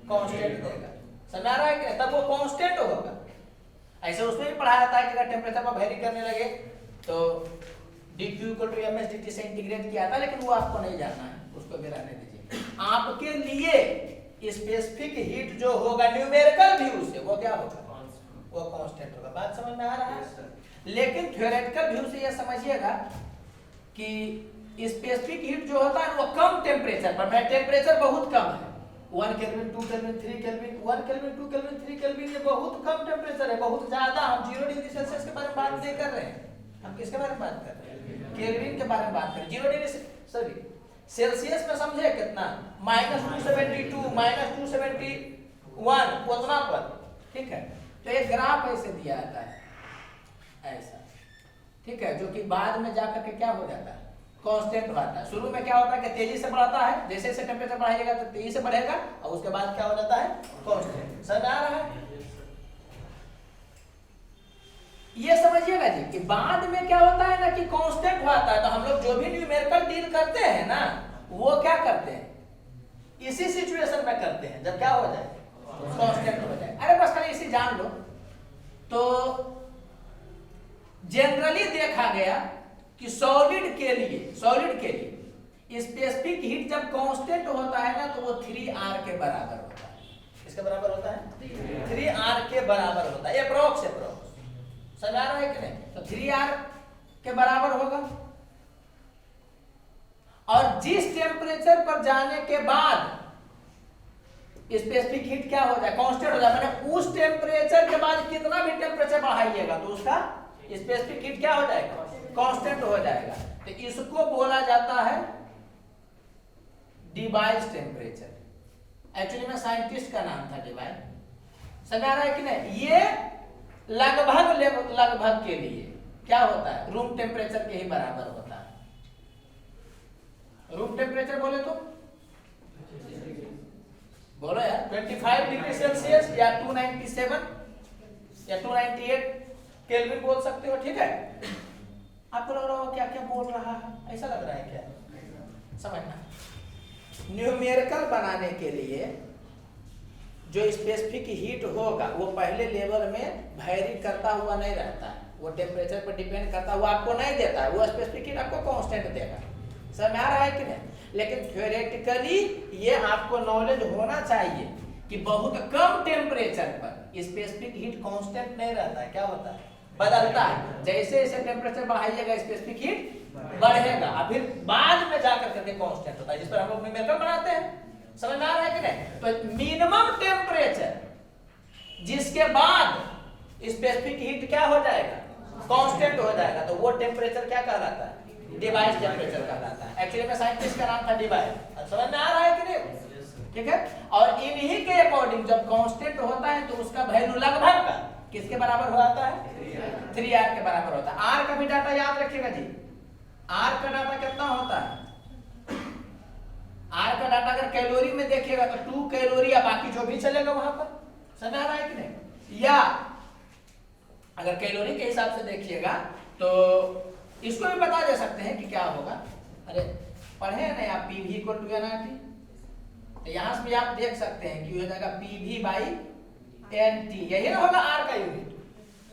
कांस्टेंट देगा। समझ आ रहा है कि तब वो कांस्टेंट होगा। ऐसे उसमें भी पढ़ा जाता है कि अगर टेम्परेचर पर वेरी करने लगे तो dq equal to ms dt से इंटीग्रेट किया था, लेकिन वो आपको नहीं जानना है, उसको भी रहने दीजिए। आपके लिए स्पेसिफिक हीट जो होगा न्यूमेरिकल व्यू से वो क्या होगा, वो कांस्टेंट होगा। बात समझ में आ रहा है? लेकिन थ्योरेटिकल व्यू से ये समझिएगा कि स्पेसिफिक हीट जो होता है वो कम टेम्परेचर पर, मैं टेम्परेचर बहुत कम है, 1 kelvin 2 kelvin 3 kelvin, 1 kelvin 2 kelvin 3 kelvin, ये बहुत कम टेम्परेचर है, बहुत ज्यादा। हम 0 डिग्री सेल्सियस के बारे में बात नहीं कर रहे हैं, हम किसके बारे में बात कर रहे हैं, केल्विन के बारे में बात कर रहे हैं। 0 डिग्री सॉरी सेल्सियस में समझे कितना, -272 -271 उतना पर, ठीक है। तो एक ग्राफ ऐसे दिया जाता है ऐसा, ठीक है, जो कि बाद में जाकर के क्या हो जाता है, कांस्टेंट होता है। शुरू में क्या होता है कि तेजी से बढ़ता है, जैसे जैसे टेम्परेचर बढ़ाइएगा तो तेजी से बढ़ेगा, और उसके बाद क्या हो जाता है, कांस्टेंट। समझ आ रहा है? ये समझिएगा जी कि बाद में क्या होता है ना कि कांस्टेंट होता है। तो हम लोग जो भी न्यूमेरिकल डील करते हैं ना, वो क्या करते हैं, इसी सिचुएशन में करते हैं जब क्या हो जाए, कांस्टेंट हो जाए। अरे बस खाली इसी जान लो। तो जनरली देखा गया कि सॉलिड के लिए स्पेसिफिक हीट जब कांस्टेंट होता है ना, तो वो 3R के बराबर होता है। किसके बराबर होता है, 3R के बराबर होता है, अप्रोक्स। समझ आ रहा है कि नहीं? तो 3R के बराबर होगा, और जिस टेम्परेचर पर जाने के बाद स्पेसिफिक हीट क्या हो जाए, कांस्टेंट हो जाए, मैंने उस टेम्परेचर के बाद कितना भी टेम्परेचर बढ़ाइएगा तो उसका स्पेसिफिक हीट क्या हो जाएगा, कांस्टेंट हो जाएगा। तो इसको बोला जाता है डिवाइस टेम्परेचर। एक्चुअली में साइंटिस्ट का नाम था डिवाइस। समझ आ रहा है कि नहीं? ये लगभग के लिए क्या होता है, रूम टेम्परेचर के ही बराबर होता है। रूम टेम्परेचर बोले तो बोलो यार, 25 डिग्री सेल्सियस या 297 या 298 केल्विन बोल सकते हो, ठीक है। आपको लग रहा हो क्या क्या बोल रहा है, ऐसा लग रहा है क्या? समझना, न्यूमेरिकल बनाने के लिए जो स्पेसिफिक हीट होगा वो पहले लेवल में वैरी करता हुआ नहीं रहता है, वो टेम्परेचर पर डिपेंड करता हुआ आपको नहीं देता है, वो स्पेसिफिक हीट आपको कांस्टेंट देगा। समझ आ रहा है कि नहीं? लेकिन थ्योरेटिकली ये आपको नॉलेज होना चाहिए कि बहुत कम टेम्परेचर पर स्पेसिफिक हीट कांस्टेंट नहीं रहता है, क्या होता है, बदलता है। जैसे जैसे टेम्परेचर बढ़ाइएगा स्पेसिफिक हीट बढ़ेगा, और फिर बाद में जाकर करके कांस्टेंट होता है, जिस पर हम लोग न्यूमेरिकल बनाते हैं। समझ आ रहा है कि नहीं? तो मिनिमम टेम्परेचर जिसके बाद स्पेसिफिक हीट क्या हो जाएगा, कांस्टेंट हो जाएगा, तो वो टेम्परेचर क्या कहलाता है, डिवाइस टेम्परेचर कहलाता है। एक्चुअली में साइंटिस्ट का नाम था डिवाइस। समझ में आ रहा है कि नहीं? ठीक है। और इन्हीं के अकॉर्डिंग जब कांस्टेंट होता है तो उसका वैल्यू लगभग का किसके बराबर हो जाता है, 3R के बराबर होता है। R का भी डाटा याद रखिएगा जी, R का डाटा कितना होता है, R का डाटा अगर कैलोरी में देखिएगा तो 2 कैलोरी या बाकी जो भी चलेगा वहां पर। समझ आ रहा है कि नहीं? या अगर कैलोरी के हिसाब से देखिएगा तो इसको भी बता दे सकते हैं कि क्या होगा। अरे पढ़े हैं ना आप, PV इक्वल टू NRT, तो यहाँ से भी आप देख सकते हैं कि हो जाएगा PV बाई NT, यही ना होगा R का यूनिट।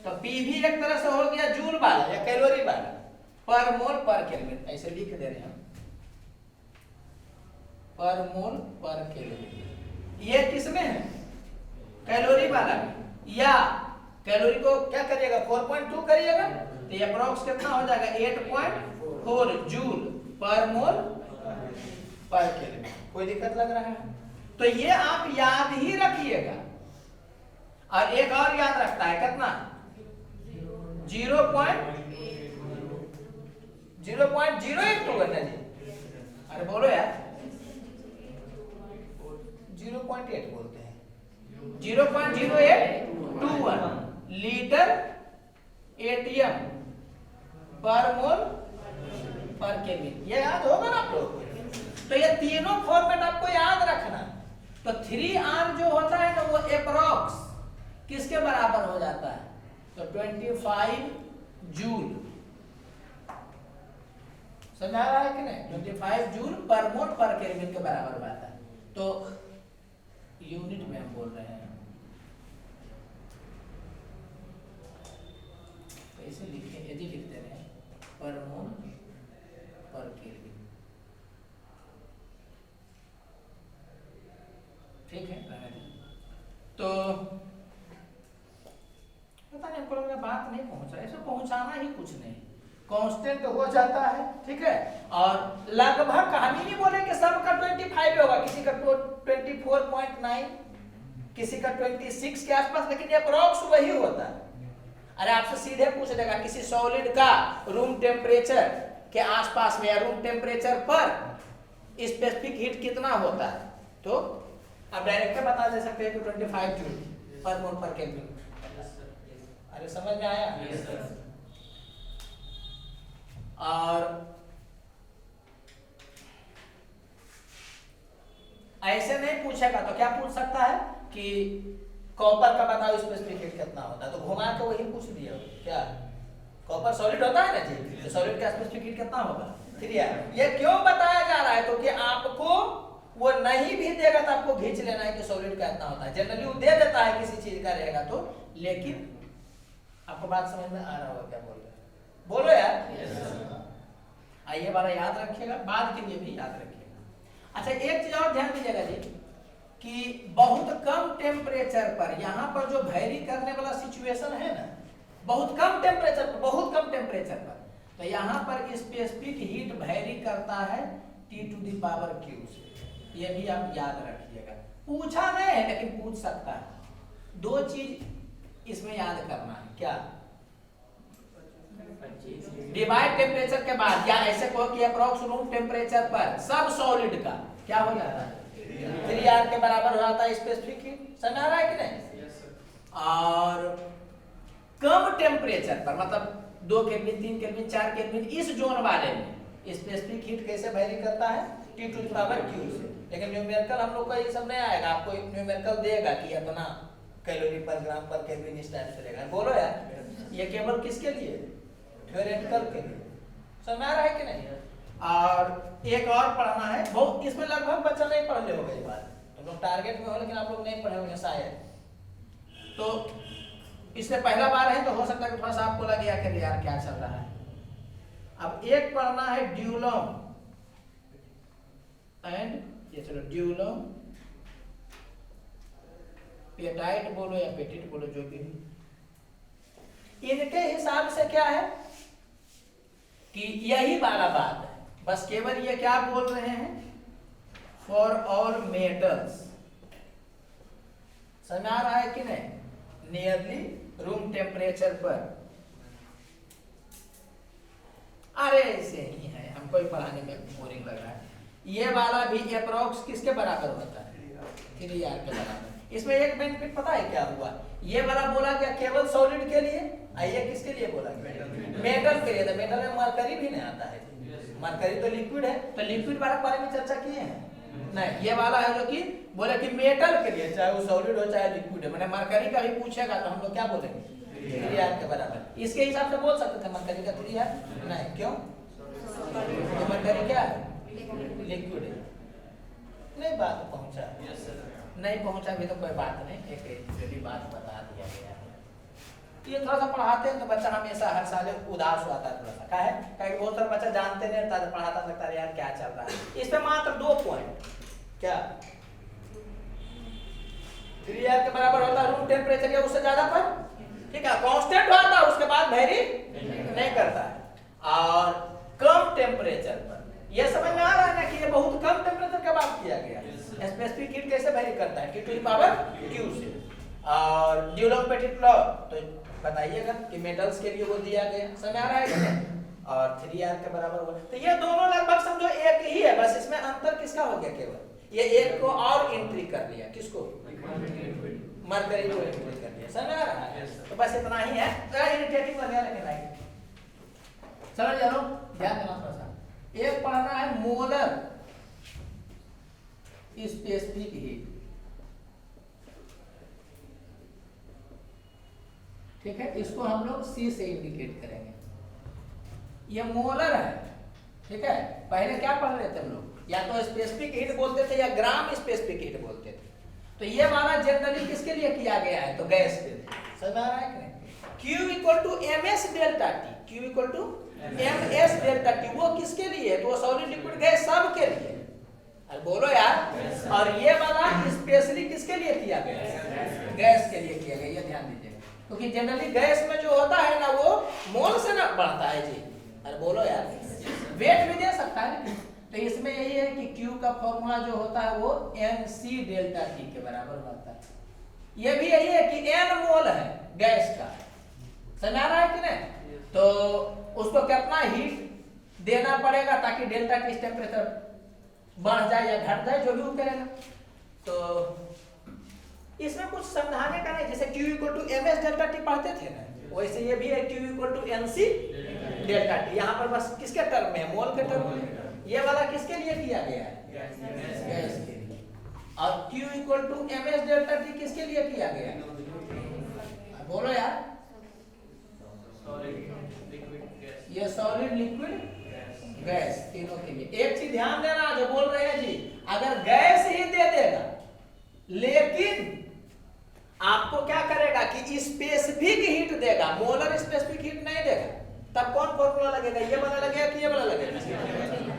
तो PV एक तरह से हो गया जूल वाला या कैलोरी वाला, पर मोल पर केल्विन, ऐसे लिख दे रहे हैं पर मोल पर केल्विन। ये किसमें है, कैलोरी वाला में, या कैलोरी को क्या करिएगा 4.2 करिएगा, तो ये अप्रोक्स कितना हो जाएगा 8.4 जूल पर मोल पर केल्विन। कोई दिक्कत लग रहा है? तो ये आप याद ही रखिएगा। और एक और याद रखता है कितना, 0.082 करना जी। अरे बोलो यार, 0.8 बोलते हैं, 0.0821 लीटर एटीएम पर मोल पर केल्विन। ये याद होगा ना आप लोग? तो ये तीनों फॉर्मेट आपको याद रखना। तो 3R जो होता है ना वो अप्रोक्स किसके बराबर हो जाता है, तो 25 जूल। समझ आ रहा है कि नहीं? 25 जूल पर मोल पर केल्विन के बराबर होता है। तो यूनिट में हम बोल रहे हैं, कैसे लिखे, यदि लिखते रहे पर मोल ठीक है, तो पता नहीं हमको लग रहा बात नहीं पहुंच रहा है, इसमें पहुंचाना ही कुछ नहीं, कांस्टेंट हो जाता है, ठीक है। और लगभग कहानी नहीं बोले कि सबका 25 होगा, किसी का 24.9, किसी का 26 के आसपास, लेकिन ये अप्रोक्स वही होता है। अरे आपसे सीधे पूछ देगा किसी सॉलिड का रूम टेम्परेचर के आसपास में या रूम टेम्परेचर पर स्पेसिफिक हीट कितना होता है, तो आप डायरेक्ट बता दे सकते हैं कि 25 जूल पर मोल पर केल्विन। अरे समझ में आया? और ऐसे नहीं पूछेगा तो क्या पूछ सकता है कि कॉपर का बताओ स्पेसिफिक हीट कितना होता है, तो घुमा के वही पूछ दिया। क्या कॉपर सॉलिड होता है ना जी, तो सॉलिड का स्पेसिफिक हीट कितना होगा, क्लियर। ये क्यों बताया जा रहा है, तो कि आपको वो नहीं भी देगा तो आपको खींच लेना है कि सॉलिड का इतना होता है। जनरली वो दे देता है किसी चीज का रहेगा तो, लेकिन आपको बात समझ में आ रहा होगा क्या बोल रहे हैं, बोलो यार। आइए बारा याद रखिएगा, बाद के लिए भी याद रखिएगा। अच्छा एक चीज और ध्यान दीजिएगा जी, कि बहुत कम टेम्परेचर पर, यहाँ पर जो वैरी करने वाला सिचुएशन है ना, बहुत कम टेम्परेचर पर, बहुत कम टेम्परेचर पर, तो यहाँ पर स्पेसिफिक हीट वैरी करता है T⁻⁴ से। ये भी आप याद रखिएगा, पूछा नहीं है लेकिन पूछ सकता है। दो चीज इसमें याद करना है, क्या डिवाइड टेम्परेचर के बाद, या ऐसे कहो कि अप्रोक्स रूम टेम्परेचर पर सब सॉलिड का क्या हो जाता है 3R के बराबर हो जाता है स्पेसिफिक हीट। समझ आ रहा है कि नहीं? और कम टेम्परेचर पर, मतलब 2 केल्विन, 3 केल्विन, 4 केल्विन, इस जोन वाले में स्पेसिफिक हीट कैसे वैरी करता है T⁻⁴ से। लेकिन न्यूमेरिकल हम लोग का ये सब नहीं आएगा, आपको एक न्यूमेरिकल देगा कि इतना कैलोरी पर ग्राम पर केल्विन इस टाइप से देगा। बोलो यार, ये केवल किसके लिए, थ्योरेटिकल के लिए। समझ आ रहा है कि नहीं? और एक और पढ़ना है, बहुत इसमें लगभग बच्चा नहीं पढ़ ले होगा ये बात, तुम लोग टारगेट में हो लेकिन आप लोग नहीं पढ़े होंगे शायद। तो इससे पहला बार है तो हो सकता है कि थोड़ा सा आपको लगे आखिर यार क्या चल रहा है। अब एक पढ़ना है ड्यूलम एंड, ये चलो ड्यूलम, पेटाइट बोलो या पेटिट बोलो, जो भी, इनके हिसाब से क्या है कि यही वाला बात है, बस केवल ये क्या बोल रहे हैं, फॉर ऑल मेटल्स। समझ आ रहा है कि नहीं, नियरली रूम टेम्परेचर पर। अरे ऐसे ही है, हमको भी पढ़ाने में बोरिंग लग रहा है। ये वाला भी अप्रोक्स किसके बराबर होता है, 3R के बराबर। इसमें एक बेनिफिट पता है क्या हुआ, ये वाला बोला क्या केवल सॉलिड के लिए, ये किसके लिए बोला, मेटल के लिए। तो मेटल में मरकरी भी नहीं आता है, मरकरी तो लिक्विड है, तो लिक्विड वाला बारे में चर्चा किए हैं नहीं। ये वाला है जो कि बोले कि मेटल के लिए, चाहे वो सॉलिड हो चाहे लिक्विड है, मैंने मरकरी का भी पूछेगा तो हम लोग क्या बोलेंगे 3R के बराबर। इसके हिसाब से बोल सकते थे मरकरी का 3R नहीं, क्यों, तो मरकरी क्या है, लिक्विड है। नहीं बात पहुंचा, नहीं पहुंचा भी तो कोई बात नहीं, एक जल्दी बात बता दिया गया है। ये थोड़ा सा पढ़ाते हैं तो बच्चा हमेशा हर साल उदास होता है थोड़ा सा, क्या है कि बहुत सारा बच्चा जानते नहीं रहता, पढ़ाता सकता है यार क्या चल रहा है। इसमें मात्र 2 पॉइंट, क्या 3R के बराबर होता है रूम टेम्परेचर या उससे ज्यादा पर, ठीक है, कांस्टेंट होता है, उसके बाद वेरी नहीं करता है। और कम टेम्परेचर पर, यह समझ में आ रहा है ना कि ये बहुत कम टेम्परेचर का बात किया गया। स्पेसिफिक हीट कैसे वेरी करता है T⁻⁴ से। और ड्यूलम पेटिट लॉ तो बताइएगा कि मेटल्स के लिए वो दिया गया। समझ आ रहा है क्या? और 3R के बराबर होगा, तो ये दोनों लगभग समझो एक ही है, बस इसमें अंतर किसका हो गया, केवल ये एक को और एंट्री कर लिया, किसको, मरकरी को एंट्री कर लिया। समझ आ रहा है? तो बस इतना ही है, इरिटेटिंग लग गया लेकिन राइट। चलो जानो ध्यान देना थोड़ा सा। एक पढ़ना है मोलर स्पेसिफिक हीट, ठीक है, इसको हम लोग C से इंडिकेट करेंगे। ये मोलर है, ठीक है। पहले क्या पढ़ रहे थे हम लोग, या तो स्पेसिफिक हीट बोलते थे या ग्राम स्पेसिफिक हीट बोलते थे। तो ये वाला जनरली किसके लिए किया गया है, तो गैस के लिए। समझ आ रहा है कि नहीं? Q = ms delta T, Q = ms delta T, वो किसके लिए, तो सॉलिड लिक्विड गैस सब के लिए। अरे बोलो यार। और ये वाला स्पेशली किसके लिए किया गया है? गैस के लिए किया गया, ये ध्यान दीजिएगा, क्योंकि जनरली गैस में जो होता है ना वो मोल से ना बढ़ता है जी। अरे बोलो यार, वेट भी दे सकता है। तो इसमें यही है कि Q का फॉर्मूला जो होता है वो NC डेल्टा T के बराबर होता है। ये भी यही है कि N मोल है गैस का, समझ आ रहा है कि नहीं? तो उसको कितना हीट देना पड़ेगा ताकि डेल्टा T टेम्परेचर बढ़ जाए या घट जाए, जो भी वो करेगा। तो इसमें कुछ समझाने का नहीं, जैसे Q equal to MS delta T पढ़ते थे ना, वैसे ये भी है Q equal to NC delta T। यहाँ पर बस किसके टर्म में, मोल के टर्म में। ये वाला किसके लिए किया गया है? गैस के लिए। और Q equal to MS delta T किसके लिए किया गया है? बोलो यार। ये सॉलिड, लिक्विड, गैस, तीनों के लिए। एक चीज ध्यान देना, जो बोल रहे हैं जी, अगर गैस ही दे देगा लेकिन आपको क्या करेगा कि स्पेसिफिक हीट देगा, मोलर स्पेसिफिक हीट नहीं देगा, तब कौन फॉर्मूला लगेगा? ये वाला लगेगा कि ये वाला लगेगा?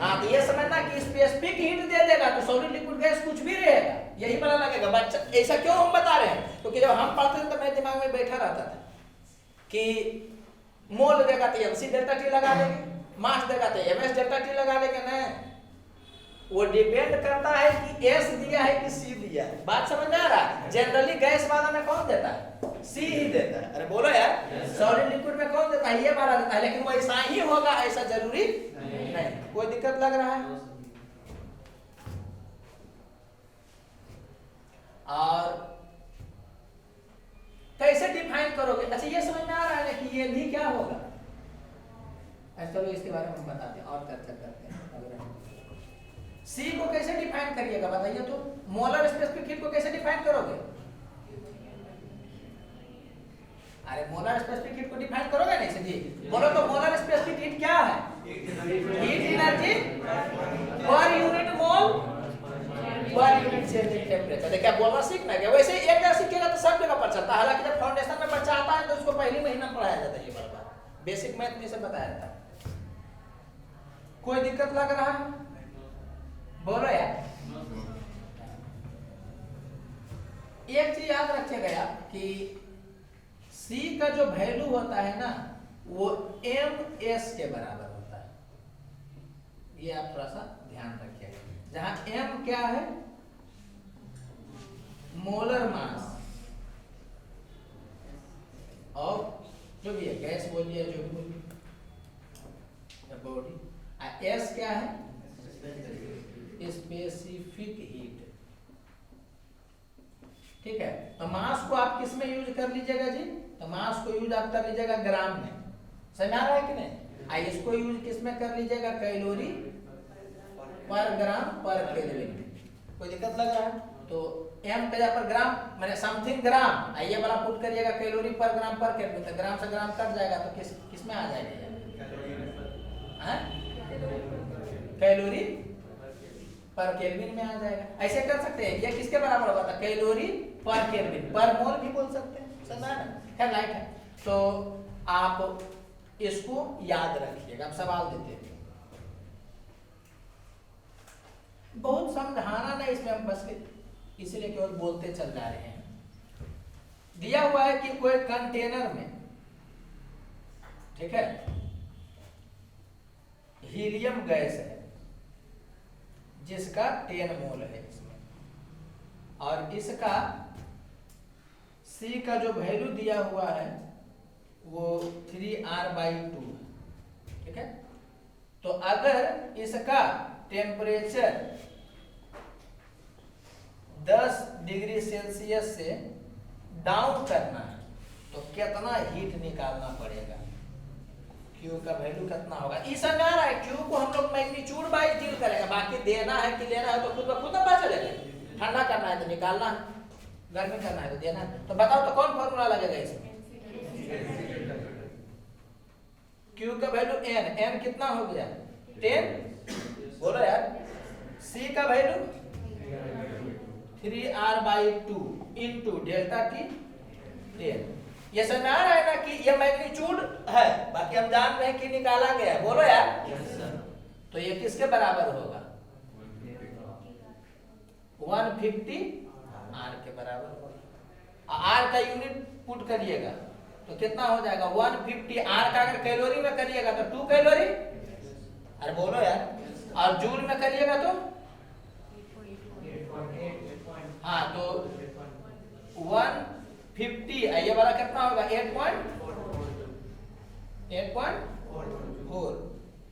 हाँ, तो ये समझना कि स्पेसिफिक हीट दे देगा तो सॉलिड, लिक्विड, गैस कुछ भी रहेगा, यही वाला लगेगा। बच्चा ऐसा क्यों हम बता रहे हैं? क्योंकि जब हम पढ़ते थे तो मेरे दिमाग में बैठा रहता था कि मोल देगा तो MC डेल्टा T लगा देंगे, मास देगा तो MS डेल्टा T लगा देंगे। नहीं, वो डिपेंड करता है कि S दिया है कि C दिया है। बात समझ में आ रहा है? जनरली गैस वाला में कौन देता है? C ही देता है। अरे बोलो यार। सॉलिड, लिक्विड में कौन देता है? ये वाला देता है। लेकिन वो ऐसा ही होगा ऐसा जरूरी नहीं। कोई दिक्कत लग रहा है? और कैसे डिफाइन करोगे? अच्छा, ये समझ में आ रहा है ना कि ये भी क्या होगा? चलो इसके बारे में हम बताते हैं और चर्चा करते हैं। C को कैसे डिफाइन करिएगा बताइए तो? मोलर स्पेसिफिक हीट को कैसे डिफाइन करोगे? अरे मोलर स्पेसिफिक हीट को डिफाइन करोगे नहीं जी? बोलो तो मोलर स्पेसिफिक हीट क्या है? Heat energy per unit mole per unit changing temperature. देखिए बोलना सीखना क्या, वैसे एक जगह सीखेगा तो सब जगह पर चलता है। हालांकि जब फाउंडेशन में बच्चा आता है तो उसको पहली महीना पढ़ाया जाता है, ये बात बेसिक मैथ में से बताया जाता है। कोई दिक्कत लग रहा है? बोलो यार। एक चीज याद रखिएगा यार कि C का जो वैल्यू होता है ना वो MS के बराबर होता है। ये आप थोड़ा सा ध्यान रखिएगा। जहां M क्या है? मोलर मास और जो भी है गैस बोलिए, जो भी बोलिए, बॉडी। S क्या है? Specific heat. ठीक है, तो मास को आप किस में यूज कर लीजिएगा जी? तो मास को यूज आप कर लीजिएगा ग्राम में, समझ आ रहा है कि नहीं? इसको यूज किस में कर लीजिएगा? कैलोरी पर ग्राम पर केल्विन। कोई दिक्कत लग रहा है? तो M पे पर ग्राम माने समथिंग ग्राम, ये वाला पुट करिएगा कैलोरी पर ग्राम पर केल्विन। तो ग्राम से ग्राम कट जाएगा तो किस में आ जाएगा? कैलोरी पर केल्विन में आ जाएगा। ऐसे कर सकते हैं। ये किसके बराबर होगा था? कैलोरी पर केल्विन, पर मोल भी बोल सकते हैं, समझ आया? है राइट है। तो आप इसको याद रखिएगा। अब सवाल देते हैं, बहुत समझाना नहीं इसमें, हम बस इसलिए केवल बोलते चल जा रहे हैं। दिया हुआ है कि कोई कंटेनर में, ठीक है, हीलियम गैस है जिसका 10 मोल है इसमें, और इसका C का जो वैल्यू दिया हुआ है वो 3R/2 है, ठीक है। तो अगर इसका टेम्परेचर 10 डिग्री सेल्सियस से डाउन करना है तो कितना हीट निकालना पड़ेगा? Q का वैल्यू कितना होगा? इस समझ आ रहा है? Q को हम लोग मैग्नीट्यूड वाइज डील करेंगे। बाकी देना है कि लेना है तो खुद ब खुद पता चलेगा। ठंडा करना है तो निकालना है, गर्मी करना है तो देना है। तो बताओ तो कौन फॉर्मूला लगेगा इसमें? Q का वैल्यू n कितना हो गया? 10। बोलो यार। C का value 3R/2 into delta T 10। ये समझ आ रहा है ना कि ये मैग्नीट्यूड है, बाकी हम जान रहे हैं कि निकाला गया है। बोलो यार। तो ये किसके बराबर होगा? 150 आर के बराबर होगा। आर का यूनिट पुट करिएगा तो कितना हो जाएगा 150 आर का अगर कैलोरी में करिएगा तो 2 कैलोरी, अरे बोलो यार, और जूल में करिएगा तो हाँ तो 150 ये वाला कितना होगा 8.4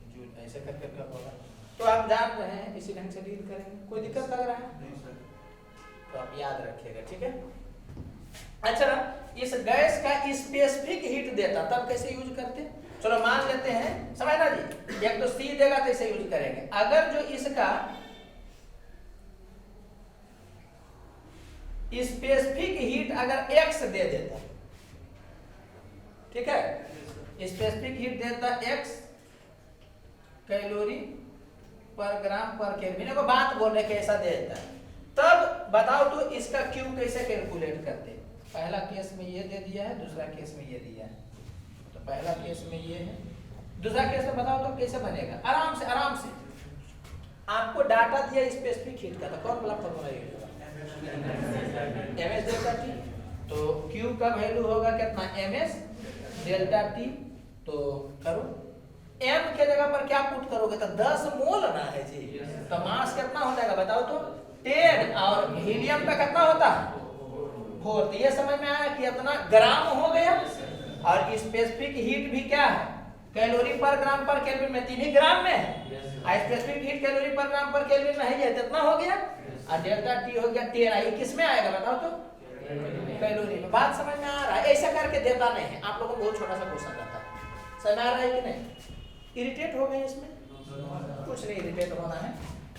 जूल, ऐसे करके क्या होगा। तो आप जान रहे हैं इसी ढंग से डील करेंगे, कोई दिक्कत लग रहा है तो आप याद रखिएगा, ठीक है। अच्छा, इस गैस का स्पेसिफिक हीट देता तब कैसे यूज करते, चलो मान लेते हैं, समझना जी, एक तो सी देगा तो इसे यूज करेंगे। अगर जो इसका स्पेसिफिक हीट अगर x दे देता, ठीक है, स्पेसिफिक हीट देता x कैलोरी पर ग्राम पर केल्विन, को बात बोल रहे कैसा दे देता है, तब बताओ तो इसका Q कैसे कैलकुलेट करते। पहला केस में ये दे दिया है, दूसरा केस में ये दिया है, तो पहला केस में ये है, दूसरा केस में बताओ तो कैसे बनेगा। आराम से आपको डाटा दिया स्पेसिफिक हीट का, तो कौन वाला फॉर्मूला यूज होगा ms डेल्टा टी, तो Q का वैल्यू होगा कितना ms डेल्टा टी, तो करो m के जगह पर क्या पुट करोगे तो 10 मोल ना है जी, तो मास कितना हो जाएगा बताओ तो 10, और हीलियम का कितना होता है 4, तो ये समझ में आया कि इतना ग्राम हो गया, और स्पेसिफिक हीट भी क्या है कैलोरी पर ग्राम पर केल्विन में, 3 ही ग्राम में है, स्पेसिफिक हीट कैलोरी पर ग्राम पर केल्विन में है, ये कितना हो गया, और डेल्टा टी हो गया 13, ये किस में आएगा बताओ तो कैलोरी में। बात समझ में आ रहा है, ऐसा करके देता नहीं है, आप लोगों को बहुत छोटा सा क्वेश्चन रहता है, समझ में आ रहा है कि नहीं। इरिटेट हो गए इसमें, कुछ नहीं इरिटेट होना है,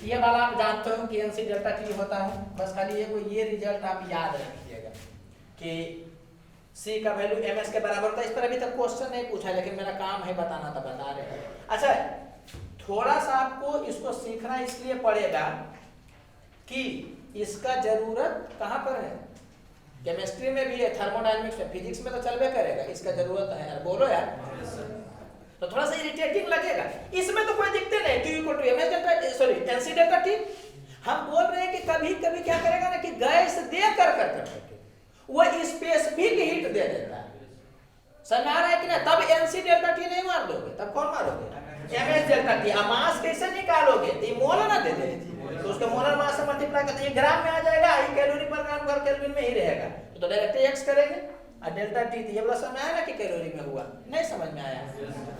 ये वाला आप जानते हो कि एनसी डेल्टा टी होता है, बस खाली ये रिजल्ट आप याद रखिएगा कि सी का वैल्यू ms के बराबर था। इस पर अभी तक क्वेश्चन नहीं पूछा, लेकिन मेरा काम है बताना, था बता रहे हैं। अच्छा, थोड़ा सा आपको इसको सीखना इसलिए पड़ेगा कि इसका जरूरत कहां पर है, केमिस्ट्री में भी है, थर्मोडायनेमिक्स में, फिजिक्स में तो चलबे करेगा, इसका जरूरत है यार, बोलो यार। तो थोड़ा सा इरिटेटिंग लगेगा, इसमें तो कोई दिक्कत नहीं, Q = ms delta sorry NC delta T. हम बोल रहे हैं कि कभी कभी क्या करेगा ना कि गैस दे कर वो स्पेसिफिक हीट दे देता है, समझ आ रहा है कि ना, तब NC डेल्टा टी नहीं मार दोगे, तब कौन मारोगे ms डेल्टा टी। अब मास कैसे निकालोगे, तो ये मोल ना दे दे, तो उसका मोलर मास से मल्टीप्लाई करते ये ग्राम में आ जाएगा, ये कैलोरी पर ग्राम पर केल्विन में ही रहेगा, तो डायरेक्ट x करेंगे, और डेल्टा टी ये वाला समझ आया ना कि कैलोरी में हुआ, नहीं समझ में आया,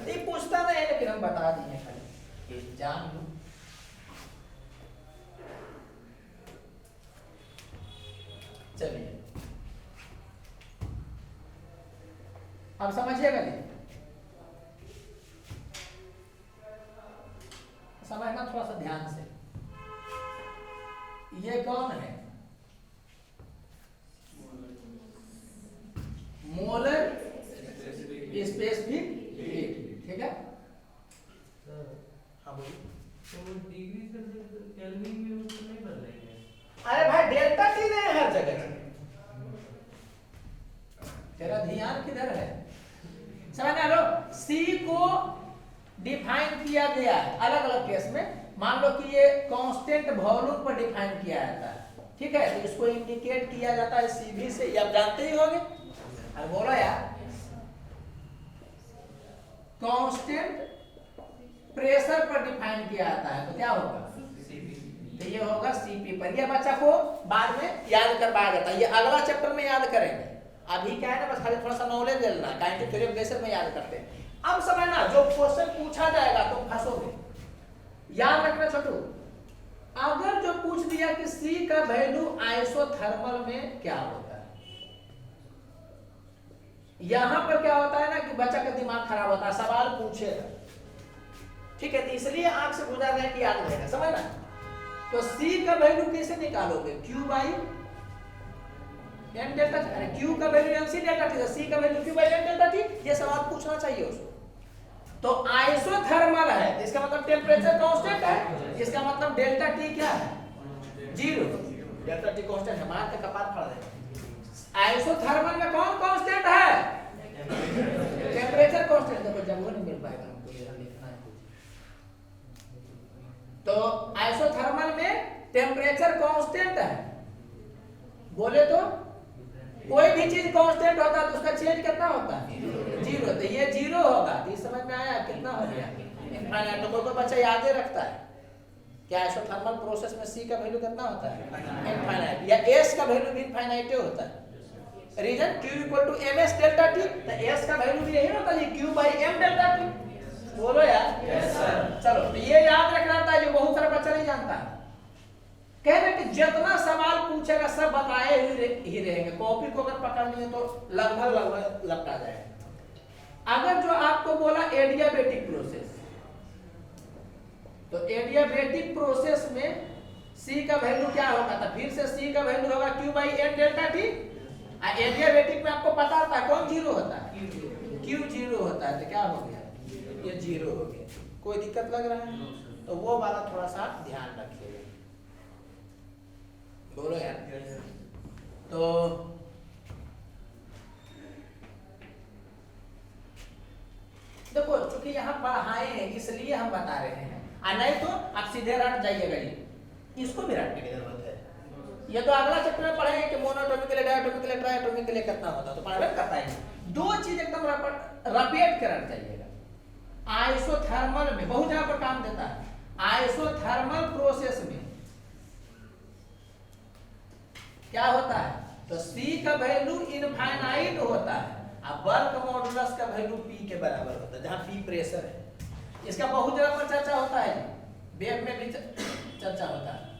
ये पूछता नहीं है, लेकिन हम बता दिए खाली कि जान लो। चलिए अब समझिएगा, नहीं समझना थोड़ा सा ध्यान से। ये कौन है, मोलर स्पेसिफिक हीट, ठीक है। हाँ बोलिए, तो डिग्री सेल्सियस केल्विन में उसको नहीं बदलेंगे। अरे भाई डेल्टा टी नहीं है हर जगह, तेरा ध्यान किधर है, समझ आ लो। सी को डिफाइन किया गया है अलग अलग केस में, मान लो कि ये कांस्टेंट वॉल्यूम पर डिफाइन किया जाता है, ठीक है, तो इसको इंडिकेट किया जाता है सीवी से, ये आप जानते ही होंगे, अरे बोलो यार। कांस्टेंट प्रेशर पर डिफाइन किया जाता है, तो क्या होगा तो ये होगा सीपी पर। ये बच्चा को बाद में याद करवाया जाता है, ये अगला चैप्टर में याद करेंगे, अभी क्या है ना बस खाली थोड़ा सा नॉलेज ले लेना, काइनेटिक थ्योरी ऑफ गैसेस में याद करते हैं। अब समझना, जो क्वेश्चन पूछा जाएगा तुम फंसोगे, याद रखना छोटू। अगर जो पूछ दिया कि सी का वैल्यू आइसोथर्मल में क्या होता है, यहां पर क्या होता है ना कि बच्चा का दिमाग खराब होता है, सवाल पूछेगा, ठीक है, तो इसलिए आपसे गुजार रहे कि याद रहेगा, समझना। तो सी का वैल्यू कैसे निकालोगे, Q by n delta T, अरे Q का वैल्यू NC डेल्टा टी, सी का value Q by n delta T, ये सवाल पूछना चाहिए उसको। तो आइसोथर्मल है, इसका मतलब टेम्परेचर कांस्टेंट है, इसका मतलब डेल्टा टी क्या है 0, डेल्टा टी कांस्टेंट है, मार के कपार फाड़ दे। आइसोथर्मल में कौन कांस्टेंट है, टेम्परेचर कांस्टेंट, देखो जब वो नहीं मिल पाएगा हमको, ये लिखना है। तो आइसोथर्मल में टेम्परेचर कांस्टेंट है, बोले तो कोई भी चीज कांस्टेंट होता है तो उसका चेंज कितना होता है, जीरो। तो ये जीरो होगा, ये समझ में आया कितना हो गया इनफाइनाइट। तो कोई बच्चा याद ही रखता है क्या आइसोथर्मल प्रोसेस में C का वैल्यू कितना होता है, इनफाइनाइट, या S का वैल्यू भी इनफाइनाइट होता है। Reason Q equal to ms delta t, तो S का वैल्यू भी यही होता है Q by m delta t। बोलो यार यस सर। चलो तो ये याद रखना था, जो बहुत सारा बच्चा नहीं जानता है। कहने कि जितना सवाल पूछेगा सब बताए ही रहेंगे, कॉपी को अगर पकड़ लिए तो लगभग लपटा जाएगा। अगर जो आपको बोला एडियाबेटिक प्रोसेस, तो एडियाबेटिक प्रोसेस में C का वैल्यू क्या होगा, तो फिर से C का वैल्यू होगा Q by m delta t। Adiabatic में आपको पता होता है कौन जीरो होता है, Q जीरो होता है, तो क्या हो गया, ये जीरो हो गया। कोई दिक्कत लग रहा है, तो वो वाला थोड़ा सा ध्यान रखिएगा। बोलो यार। तो देखो चूंकि यहाँ पढ़ाए हैं इसलिए हम बता रहे हैं, नहीं तो आप सीधे रट जाइएगा, इसको भी रटने की जरूरत है। ये तो अगला चैप्टर में पढ़ेंगे कि मोनोटोमिकली, डायटोमिकली, ट्राइटोमिकली कितना होता है, तो पढ़ावे करता है। दो चीज एकदम रपेट कर रट जाइएगा। आइसोथर्मल में बहुत जगह पर काम देता है, आइसोथर्मल प्रोसेस में क्या होता है, तो C का वैल्यू इनफाइनाइट होता है, और बल्क मॉडुलस का वैल्यू P के बराबर होता है, जहां P प्रेशर है। इसका बहुत जगह पर चर्चा होता है, वेब में भी चर्चा होता है।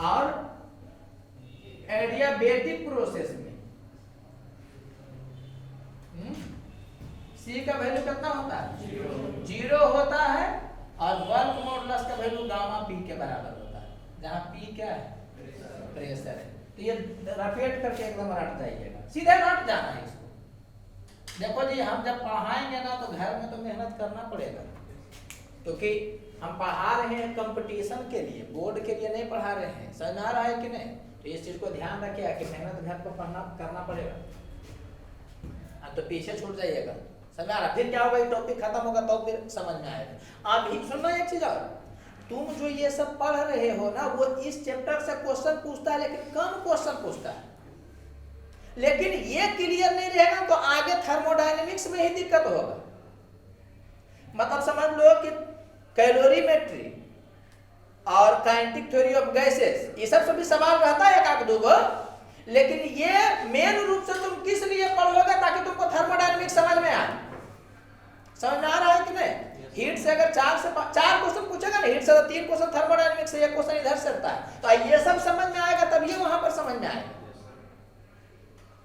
और एडियाबेटिक प्रोसेस में C का वैल्यू कितना होता है, जीरो होता है, और बल्क मॉडुलस का वैल्यू गामा P के बराबर होता है, जहां P क्या है, प्रेशर है। तो ये रपेट करके एकदम रट जाइएगा, सीधे रट जाना है इसको। देखो जी हम जब पढ़ाएंगे ना तो घर में तो मेहनत करना पड़ेगा, क्योंकि हम पढ़ा रहे हैं कंपटीशन के लिए, बोर्ड के लिए नहीं पढ़ा रहे हैं। समझ आ रहा है कि नहीं, तो इस चीज को ध्यान रखिए कि मेहनत घर पर करना पड़ेगा, तो पीछे छूट जाइएगा। समझ आ रहा, फिर क्या होगा, टॉपिक खत्म होगा तो फिर समझ में आएगा। अभी सुनना एक चीज और, तुम जो ये सब पढ़ रहे हो ना, वो इस चैप्टर से क्वेश्चन पूछता है, लेकिन कम क्वेश्चन पूछता है। लेकिन ये क्लियर नहीं रहेगा तो आगे थर्मोडायनेमिक्स में ही दिक्कत होगा। मतलब समझ लो कि कैलोरीमेट्री और काइनेटिक थ्योरी ऑफ गैसेस, ये सब भी सवाल रहता है एक आध दो गो, लेकिन ये मेन रूप से तुम किस लिए पढ़ोगे, ताकि तुमको थर्मोडायनेमिक्स समझ में आए। समझ में आ रहा है कि नहीं? हीट से अगर 4 क्वेश्चन पूछेगा ना, हीट से तो 3 क्वेश्चन थर्मोडायनेमिक्स से, 1 क्वेश्चन इधर से आता है, तो ये सब समझ में आएगा तभी वहां पर समझ में आएगा।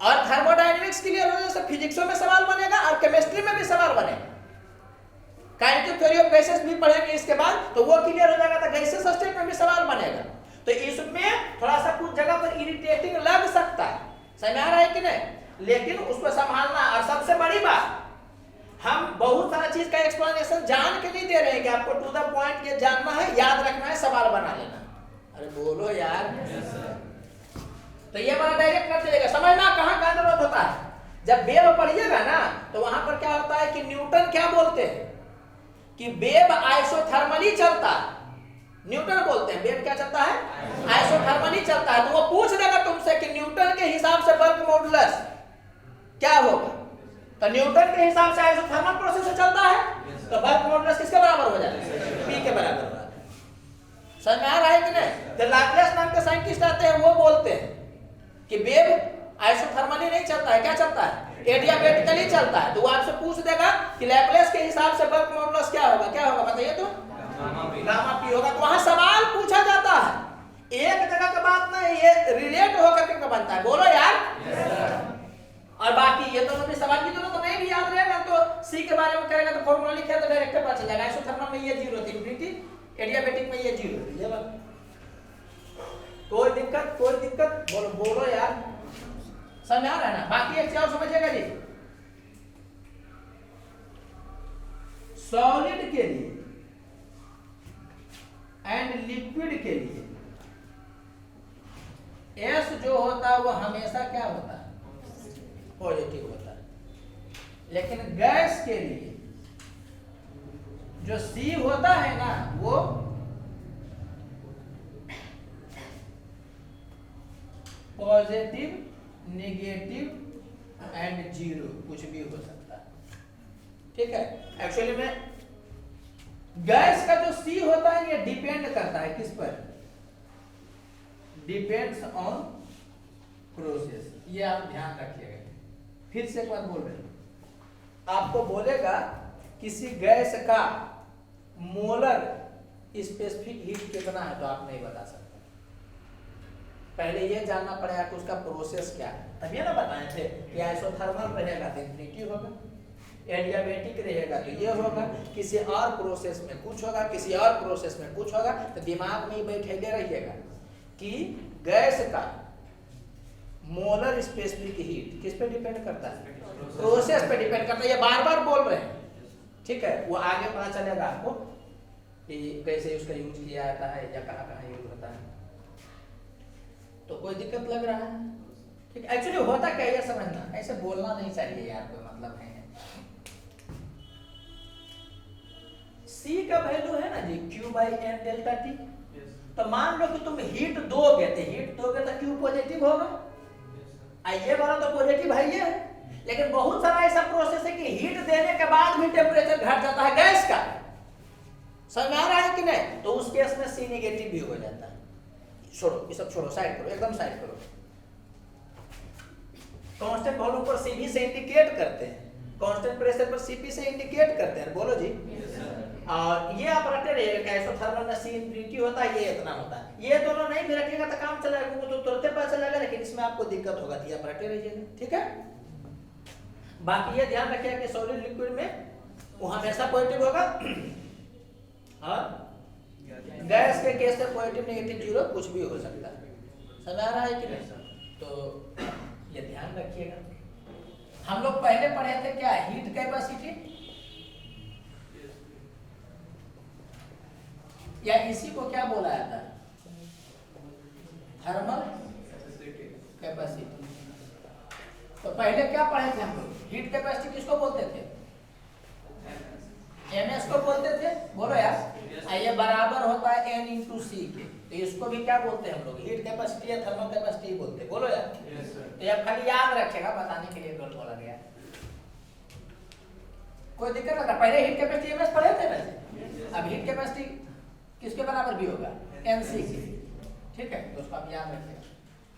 और थर्मोडायनेमिक्स क्लियर होने से फिजिक्स में सवाल बनेगा और केमिस्ट्री में भी सवाल बनेगा। काइनेटिक थ्योरी ऑफ गैसेस भी पढ़ेंगे इसके बाद, तो वो क्लियर हो जाएगा, तो गैसेस स्टेट में भी सवाल बनेगा। तो इसमें थोड़ा सा कुछ जगह पर इरिटेटिंग लग सकता है, समझ में आ रहा है कि नहीं, लेकिन उसको संभालना। और सबसे बड़ी बात, हम बहुत सारा चीज का एक्सप्लेनेशन जान के नहीं दे रहे हैं कि आपको टू द पॉइंट ये जानना है, याद रखना है, सवाल बना लेना। अरे बोलो यार, तो ये वाला डायरेक्ट कर दीजिएगा। समझना कहाँ का जरूरत होता है, जब वेव पढ़िएगा ना तो वहां पर क्या होता है कि न्यूटन क्या बोलते हैं कि वेव आइसोथर्मली चलता है। न्यूटन बोलते हैं वेव क्या चलता है, आइसोथर्मली चलता है। तो वो पूछ देगा तुमसे कि न्यूटन के हिसाब से बल्क मॉडुलस क्या होगा, तो न्यूटन के हिसाब से आइसोथर्मल प्रोसेस से चलता है, तो बल्क मॉडुलस किसके बराबर हो जाता है, P के बराबर हो जाता है। समझ में आ रहा है कि नहीं? तो लाप्लास नाम के साइंटिस्ट आते हैं, वो बोलते हैं कि वेव आइसोथर्मली नहीं चलता है, क्या चलता है, एडियाबेटिकली चलता है। तो वो आपसे पूछ देगा कि लैप्लेस के हिसाब से बल्क मॉडुलस क्या होगा, क्या होगा बताइए, तो गामा P होगा। तो वहां सवाल पूछा जाता है, एक जगह का बात नहीं, ये रिलेट होकर के बनता है। बोलो यार। और बाकी ये तो सवाल की जरूरत तो नहीं भी याद रहेगा, तो C के बारे में करेगा तो फॉर्मूला लिखा तो डायरेक्ट पता चल जाएगा। आइसोथर्मल में ये जीरो थी इन्फिनिटी, एडियाबेटिक में ये जीरो थी। ये बात कोई दिक्कत बोलो यार, समझ आ रहा है ना? बाकी एक चीज समझिएगा जी, सॉलिड के लिए एंड लिक्विड के लिए S जो होता है वो हमेशा क्या होता है, पॉजिटिव होता है। लेकिन गैस के लिए जो C होता है ना वो पॉजिटिव, नेगेटिव एंड जीरो, कुछ भी हो सकता है, ठीक है। एक्चुअली में गैस का जो सी होता है ये डिपेंड करता है किस पर, डिपेंड्स ऑन प्रोसेस, ये आप ध्यान रखिएगा। फिर से एक बार बोल रहे हैं, आपको बोलेगा किसी गैस का मोलर स्पेसिफिक हीट कितना है, तो आप नहीं बता सकते, पहले ये जानना पड़ेगा कि उसका प्रोसेस क्या है, तभी ना बताए थे कि आइसोथर्मल रहेगा तो इन्फिनिटी होगा, एडियाबेटिक रहेगा तो ये होगा, किसी और प्रोसेस में कुछ होगा, किसी और प्रोसेस में कुछ होगा, तो दिमाग में ही बैठे रहिएगा कि गैस का मोलर स्पेसिफिक हीट किस पे डिपेंड करता है, प्रोसेस पे डिपेंड करता है, ये बार बार बोल रहे हैं, ठीक है। वो आगे पता चलेगा आपको कि कैसे उसका यूज किया जाता है या कहाँ कहाँ यूज होता है, तो कोई दिक्कत लग रहा है, ठीक है। एक्चुअली होता क्या ये समझना, ऐसे बोलना नहीं चाहिए यार, कोई मतलब नहीं है। C का वैल्यू है ना जी Q/N डेल्टा T, तो मान लो कि तुम हीट दोगे तो Q पॉजिटिव होगा, ये वाला तो पॉजिटिव है ये है, लेकिन बहुत सारा ऐसा प्रोसेस है कि हीट देने के बाद भी टेम्परेचर घट जाता है गैस का, समझ में आ रहा है कि नहीं, तो उस केस में C नेगेटिव भी हो जाता है। छोड़ो ये सब छोड़ो, साइड करो, एकदम साइड करो। कांस्टेंट वॉल्यूम पर Cv से इंडिकेट करते हैं, कांस्टेंट प्रेशर पर Cp से इंडिकेट करते हैं, बोलो जी। और ये आप रटे रहिएगा, आइसोथर्मल में C इन्फिनिटी होता है, ये इतना होता है, ये दोनों नहीं भी रखिएगा तो काम चलेगा, वो तो तुरंत पता चलेगा, लेकिन इसमें आपको दिक्कत होगा, तो ये आप रटे रहिएगा, ठीक है। बाकी ये ध्यान रखिएगा कि सॉलिड लिक्विड में वो हमेशा पॉजिटिव होगा, और गैस के केस में पॉजिटिव नेगेटिव जीरो कुछ भी हो सकता है, समझ आ रहा है कि नहीं, तो ये ध्यान रखिएगा। हम लोग पहले पढ़े थे क्या, हीट कैपेसिटी, या इसी को क्या बोला जाता है, थर्मल कैपेसिटी। तो पहले क्या पढ़े थे हम लोग, हीट कैपेसिटी किसको बोलते थे, ms को बोलते थे, बोलो यार, ये बराबर होता है n × c के, तो इसको भी क्या बोलते हैं हम लोग, हीट कैपेसिटी या थर्मल कैपेसिटी बोलते हैं, बोलो यार। तो ये खाली याद रखेगा, बताने के लिए बोला गया, कोई दिक्कत लगा, पहले हीट कैपेसिटी ms पढ़े थे वैसे, अब हीट कैपेसिटी किसके बराबर भी होगा, nc के, ठीक है, तो उसको आप याद रखिएगा।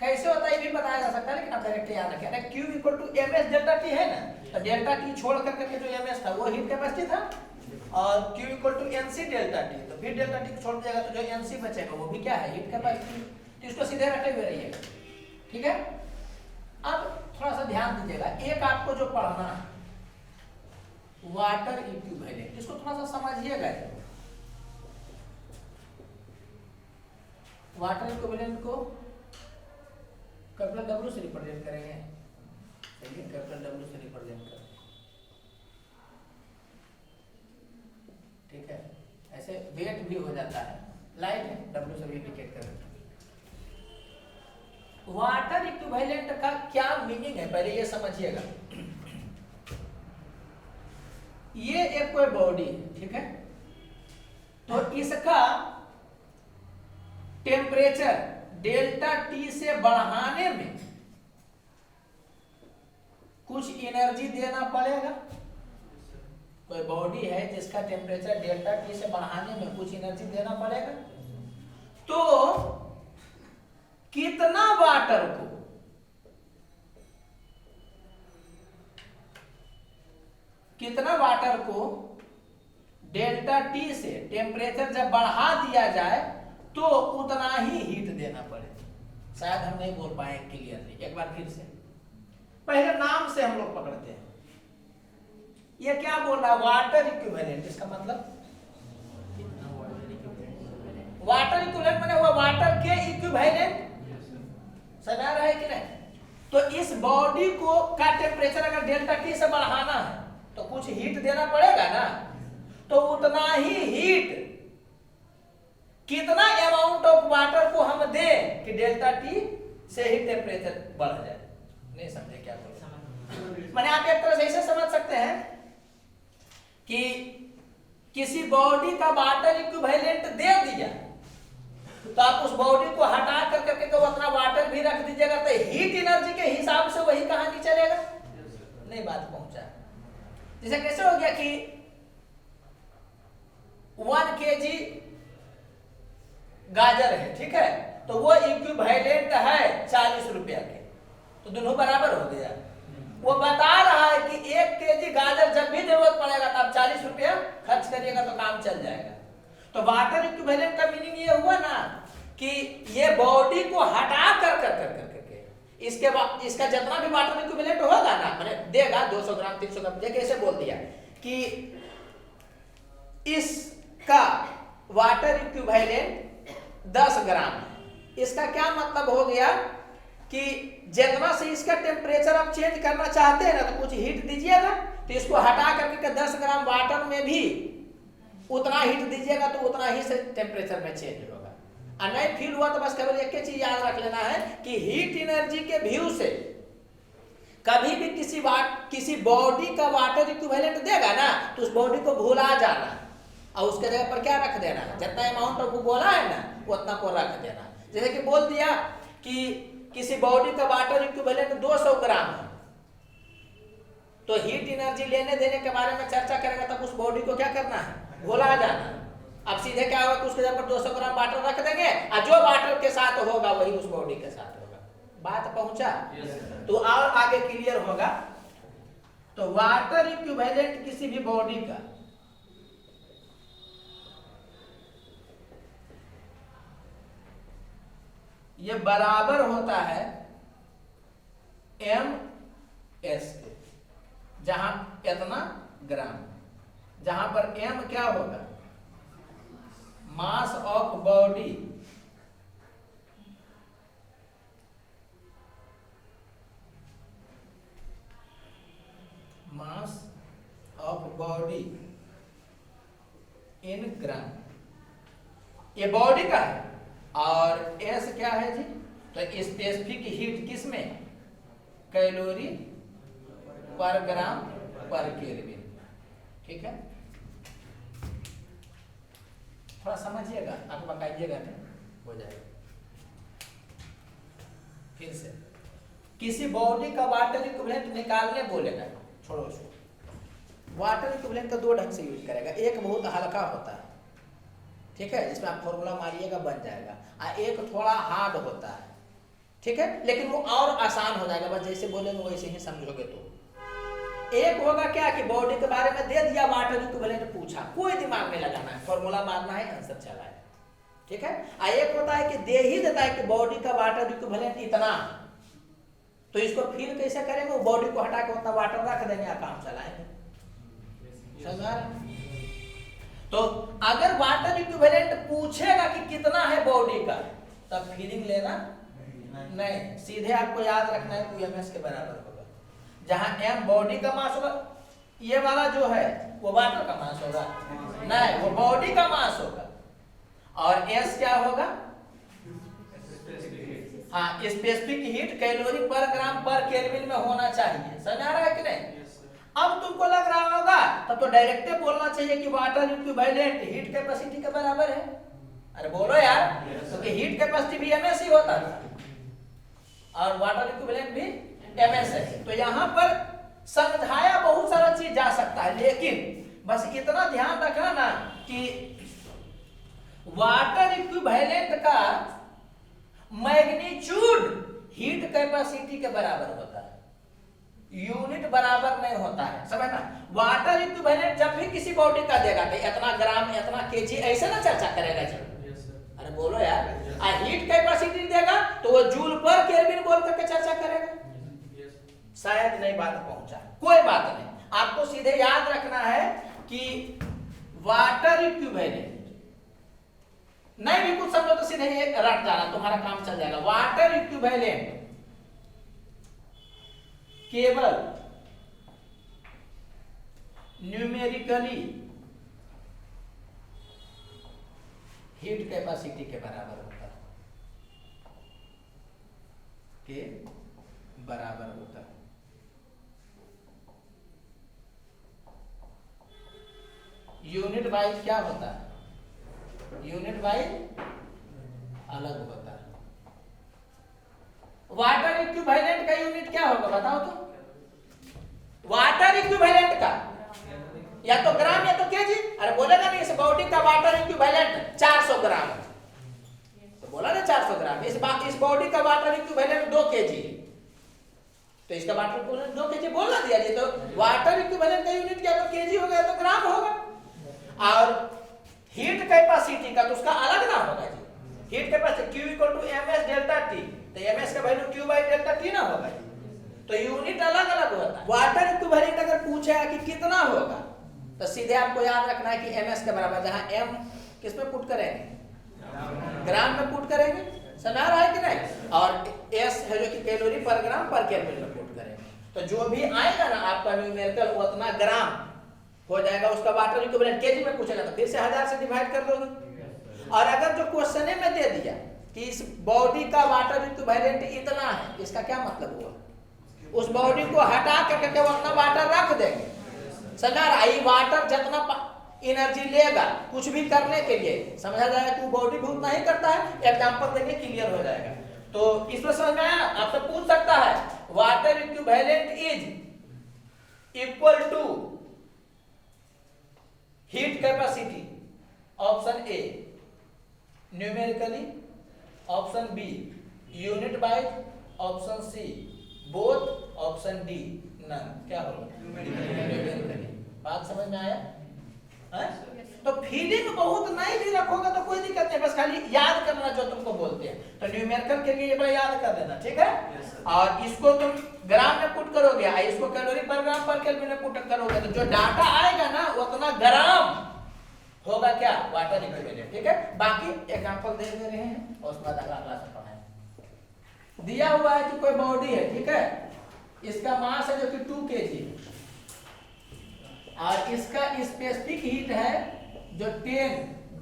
कैसे होता है ये भी बताया जा सकता है, लेकिन आप डायरेक्ट याद रखिए, Q = ms डेल्टा T है ना, तो डेल्टा T छोड़ करके जो ms था वो हीट कैपेसिटी था, और Q = nc डेल्टा T, तो फिर डेल्टा T को छोड़ दिएगा तो जो nc बचेगा वो भी क्या है, हीट कैपेसिटी, तो इसको सीधे रखे हुए रहिएगा, ठीक है। अब थोड़ा सा ध्यान दीजिएगा, एक आपको जो पढ़ना है वाटर इक्विवेलेंट, इसको थोड़ा सा समझिएगा। वाटर इक्विवेलेंट को कैपिटल W से रिप्रेजेंट करेंगे, कैपिटल W से रिप्रेजेंट करेंगे, ठीक है। ऐसे वेट भी हो जाता है, लाइट है, W से भी इंडिकेट करेंगे। वाटर इक्विवेलेंट का क्या मीनिंग है, पहले ये समझिएगा। ये एक कोई बॉडी है, ठीक है, तो इसका टेम्परेचर डेल्टा T से बढ़ाने में कुछ एनर्जी देना पड़ेगा। कोई बॉडी है जिसका टेम्परेचर डेल्टा T से बढ़ाने में कुछ एनर्जी देना पड़ेगा, तो कितना वाटर को डेल्टा T से टेम्परेचर जब बढ़ा दिया जाए तो उतना ही हीट देना पड़े। शायद हम नहीं बोल पाए क्लियरली, एक बार फिर से, पहले नाम से हम लोग पकड़ते हैं। ये क्या बोल रहा है, वाटर इक्विवेलेंट, इसका मतलब वाटर इक्विवेलेंट माने हुआ वाटर के इक्विवेलेंट, समझ आ रहा है कि नहीं। तो इस बॉडी को का टेम्परेचर अगर डेल्टा T से बढ़ाना है तो कुछ हीट देना पड़ेगा ना, तो उतना ही हीट, कितना अमाउंट ऑफ वाटर को हम दें कि डेल्टा T से ही टेम्परेचर बढ़ जाए। नहीं समझे क्या बोल रहे, माने आप एक तरह से ऐसे समझ सकते हैं कि किसी बॉडी का वाटर इक्विवेलेंट दे दिया तो आप उस बॉडी को हटा करके तो उतना वाटर भी रख दीजिएगा, तो हीट एनर्जी के हिसाब से वही कहानी चलेगा। नहीं बात पहुंचा। जैसे कैसे हो गया कि 1 kg गाजर है, ठीक है, तो वो इक्विवेलेंट है 40 रुपया के, तो दोनों बराबर हो गया। वो बता रहा है कि 1 kg गाजर जब भी जरूरत पड़ेगा तो आप 40 रुपया खर्च करिएगा तो काम चल जाएगा। तो वाटर इक्विवेलेंट का मीनिंग ये हुआ ना कि ये बॉडी को हटा कर इसके बाद इसका जितना भी वाटर इक्विवेलेंट होगा ना, मैंने देगा 200 ग्राम 300 ग्राम, देखिए ऐसे बोल दिया कि इसका वाटर इक्विवेलेंट 10 ग्राम है। इसका क्या मतलब हो गया कि जितना से इसका टेम्परेचर आप चेंज करना चाहते हैं ना, तो कुछ हीट दीजिएगा, तो इसको हटा करके 10 ग्राम वाटर में भी उतना हीट दीजिएगा तो उतना ही से टेम्परेचर में चेंज होगा। और नहीं फील हुआ तो बस केवल एक ही चीज याद रख लेना है कि हीट एनर्जी के व्यू से कभी भी किसी बॉडी का वाटर इक्विवेलेंट देगा ना, तो उस बॉडी को भुला जाना और उसके जगह पर क्या रख देना, जितना अमाउंट वो बोला है ना उतना को रख देना। जैसे कि बोल दिया कि किसी बॉडी का वाटर इक्विवेलेंट 200 ग्राम है, तो हीट एनर्जी लेने देने के बारे में चर्चा करेगा, तब उस बॉडी को क्या करना है, भुला जाना। अब सीधे क्या होगा कि उसके जगह पर 200 ग्राम वाटर रख देंगे और जो वाटर के साथ होगा वही उस बॉडी के साथ होगा। बात पहुंचा? तो और आगे क्लियर होगा। तो वाटर इक्विवेलेंट किसी भी बॉडी का ये बराबर होता है MS के, जहां इतना ग्राम, जहां पर M क्या होगा, mass of body, mass of body in gram, ये बॉडी का है। और S क्या है जी, तो स्पेसिफिक हीट किस में, कैलोरी पर ग्राम पर केल्विन, ठीक है। थोड़ा समझिएगा, आप बताइएगा नहीं हो जाएगा। फिर से किसी बॉडी का वाटर इक्विवेलेंट निकालने बोलेगा, छोड़ो उसको। वाटर इक्विवेलेंट का दो ढंग से यूज करेगा, एक बहुत हल्का होता है, ठीक है, जिसमें आप फॉर्मूला मारिएगा बन जाएगा, और एक थोड़ा हार्ड होता है, ठीक है, लेकिन वो और आसान हो जाएगा, बस जैसे बोलेंगे वैसे ही समझोगे। तो एक होगा क्या कि बॉडी के बारे में दे दिया, वाटर इक्विवेलेंट पूछा, कोई दिमाग में लगाना है, फॉर्मूला मारना है, आंसर चला है, ठीक है। और एक होता है कि दे ही देता है कि बॉडी का वाटर इक्विवेलेंट इतना, तो इसको फील कैसे करेंगे, वो बॉडी को हटा के उतना वाटर रख देंगे और काम चलाएंगे। समझ? तो अगर वाटर इक्विवेलेंट पूछेगा कि कितना है बॉडी का, तब फीलिंग लेना नहीं, सीधे आपको याद रखना है कि MS के बराबर होगा। जहां M बॉडी का मास होगा, ये वाला जो है वो वाटर का मास होगा, नहीं वो बॉडी का मास होगा। और S क्या होगा, हाँ स्पेसिफिक हीट कैलोरी पर ग्राम पर केल्विन में होना चाहिए। समझ आ रहा है कि नहीं? अब तुमको लग रहा होगा तब तो डायरेक्ट बोलना चाहिए कि वाटर इक्विवेलेंट हीट कैपेसिटी के बराबर है। अरे बोलो यार, क्योंकि हीट कैपेसिटी भी MS ही होता था और वाटर इक्विवेलेंट भी MS है। तो यहाँ पर समझाया बहुत सारा चीज जा सकता है, लेकिन बस इतना ध्यान रखना ना कि वाटर इक्विवेलेंट का मैग्नीट्यूड हीट कैपेसिटी के बराबर होता है, यूनिट बराबर नहीं होता है। समझना, वाटर इक्विवेलेंट जब भी किसी बॉडी का देगा तो इतना ग्राम इतना केजी ऐसे ना चर्चा करेगा जी। अरे बोलो यार, हीट कैपेसिटी देगा तो वो जूल पर केल्विन बोल करके चर्चा करेगा। शायद नहीं बात पहुंचा, कोई बात नहीं, आपको सीधे याद रखना है कि वाटर इक्विवेलेंट नहीं भी कुछ समझो तो सीधे ये रट जाना, तुम्हारा काम चल जाएगा। वाटर इक्विवेलेंट केवल न्यूमेरिकली हीट कैपेसिटी के बराबर होता है, के बराबर होता है। यूनिट वाइज क्या होता है, यूनिट वाइज अलग होता है। वाटर इक्विवेलेंट का यूनिट क्या होगा बताओ तो? वाटर इक्विवेलेंट का या तो ग्राम या तो केजी। अरे बोलेगा नहीं इस बॉडी का वाटर इक्विवेलेंट 400 ग्राम, तो बोला ना 400 ग्राम। इस बॉडी का वाटर इक्विवेलेंट 2 केजी, तो इसका वाटर इक्विवेलेंट 2 केजी बोलना दिया जी। तो वाटर इक्विवेलेंट का यूनिट क्या तो केजी होगा या तो ग्राम होगा। और हीट कैपेसिटी का तो उसका अलग नाम होगा जी। Heat capacity Q equal to ms delta T, तो ms का value Q by delta T ना होगा जी। तो यूनिट अलग अलग होता है। वाटर इक्विवेलेंट अगर पूछेगा कि कितना होगा तो सीधे आपको याद रखना है कि ms के बराबर, जहां m किस में पुट करेंगे, ग्राम में पुट करेंगे, समझ आ रहा है कि नहीं, और s है जो कि कैलोरी पर ग्राम पर केल्विन में पुट करेंगे। तो जो भी आएगा ना आपका न्यूमेरिकल उतना ग्राम हो जाएगा। उसका वाटर इक्विवेलेंट केजी में पूछेगा तो फिर से 1000 से डिवाइड कर दोगे। और अगर जो क्वेश्चन में दे दिया कि इस बॉडी का वाटर इक्विवेलेंट इतना है, इसका क्या मतलब हुआ, उस बॉडी को हटा करके उतना वाटर रख देंगे। समझा रहा है? वाटर जितना एनर्जी लेगा कुछ भी करने के लिए, समझा जाएगा कि वो बॉडी भी उतना ही करता है। एग्जांपल देंगे क्लियर हो जाएगा। तो इसमें समझ में आया? आपसे पूछ सकता है water equivalent is equal to heat capacity, option A numerically, option B unit wise, option C both, option D none. क्या होगा? न्यूमेरिकली। बात समझ में आया? तो फीलिंग बहुत नहीं भी रखोगे तो कोई दिक्कत नहीं, बस खाली याद करना जो तुमको बोलते हैं। तो न्यूमेरिकल के लिए ये बार याद कर देना, ठीक है। और इसको तुम ग्राम में पुट करोगे, इसको कैलोरी पर ग्राम पर केल्विन में पुट करोगे, तो जो डाटा आएगा ना उतना ग्राम होगा क्या, वाटर इक्विवेलेंट, ठीक है। बाकी एग्जांपल दे रहे हैं और उसके बाद अगला क्लास में पढ़ाएंगे। दिया हुआ है कि कोई बॉडी है, ठीक है, इसका मास है जो कि 2 kg और इसका स्पेसिफिक हीट है जो 10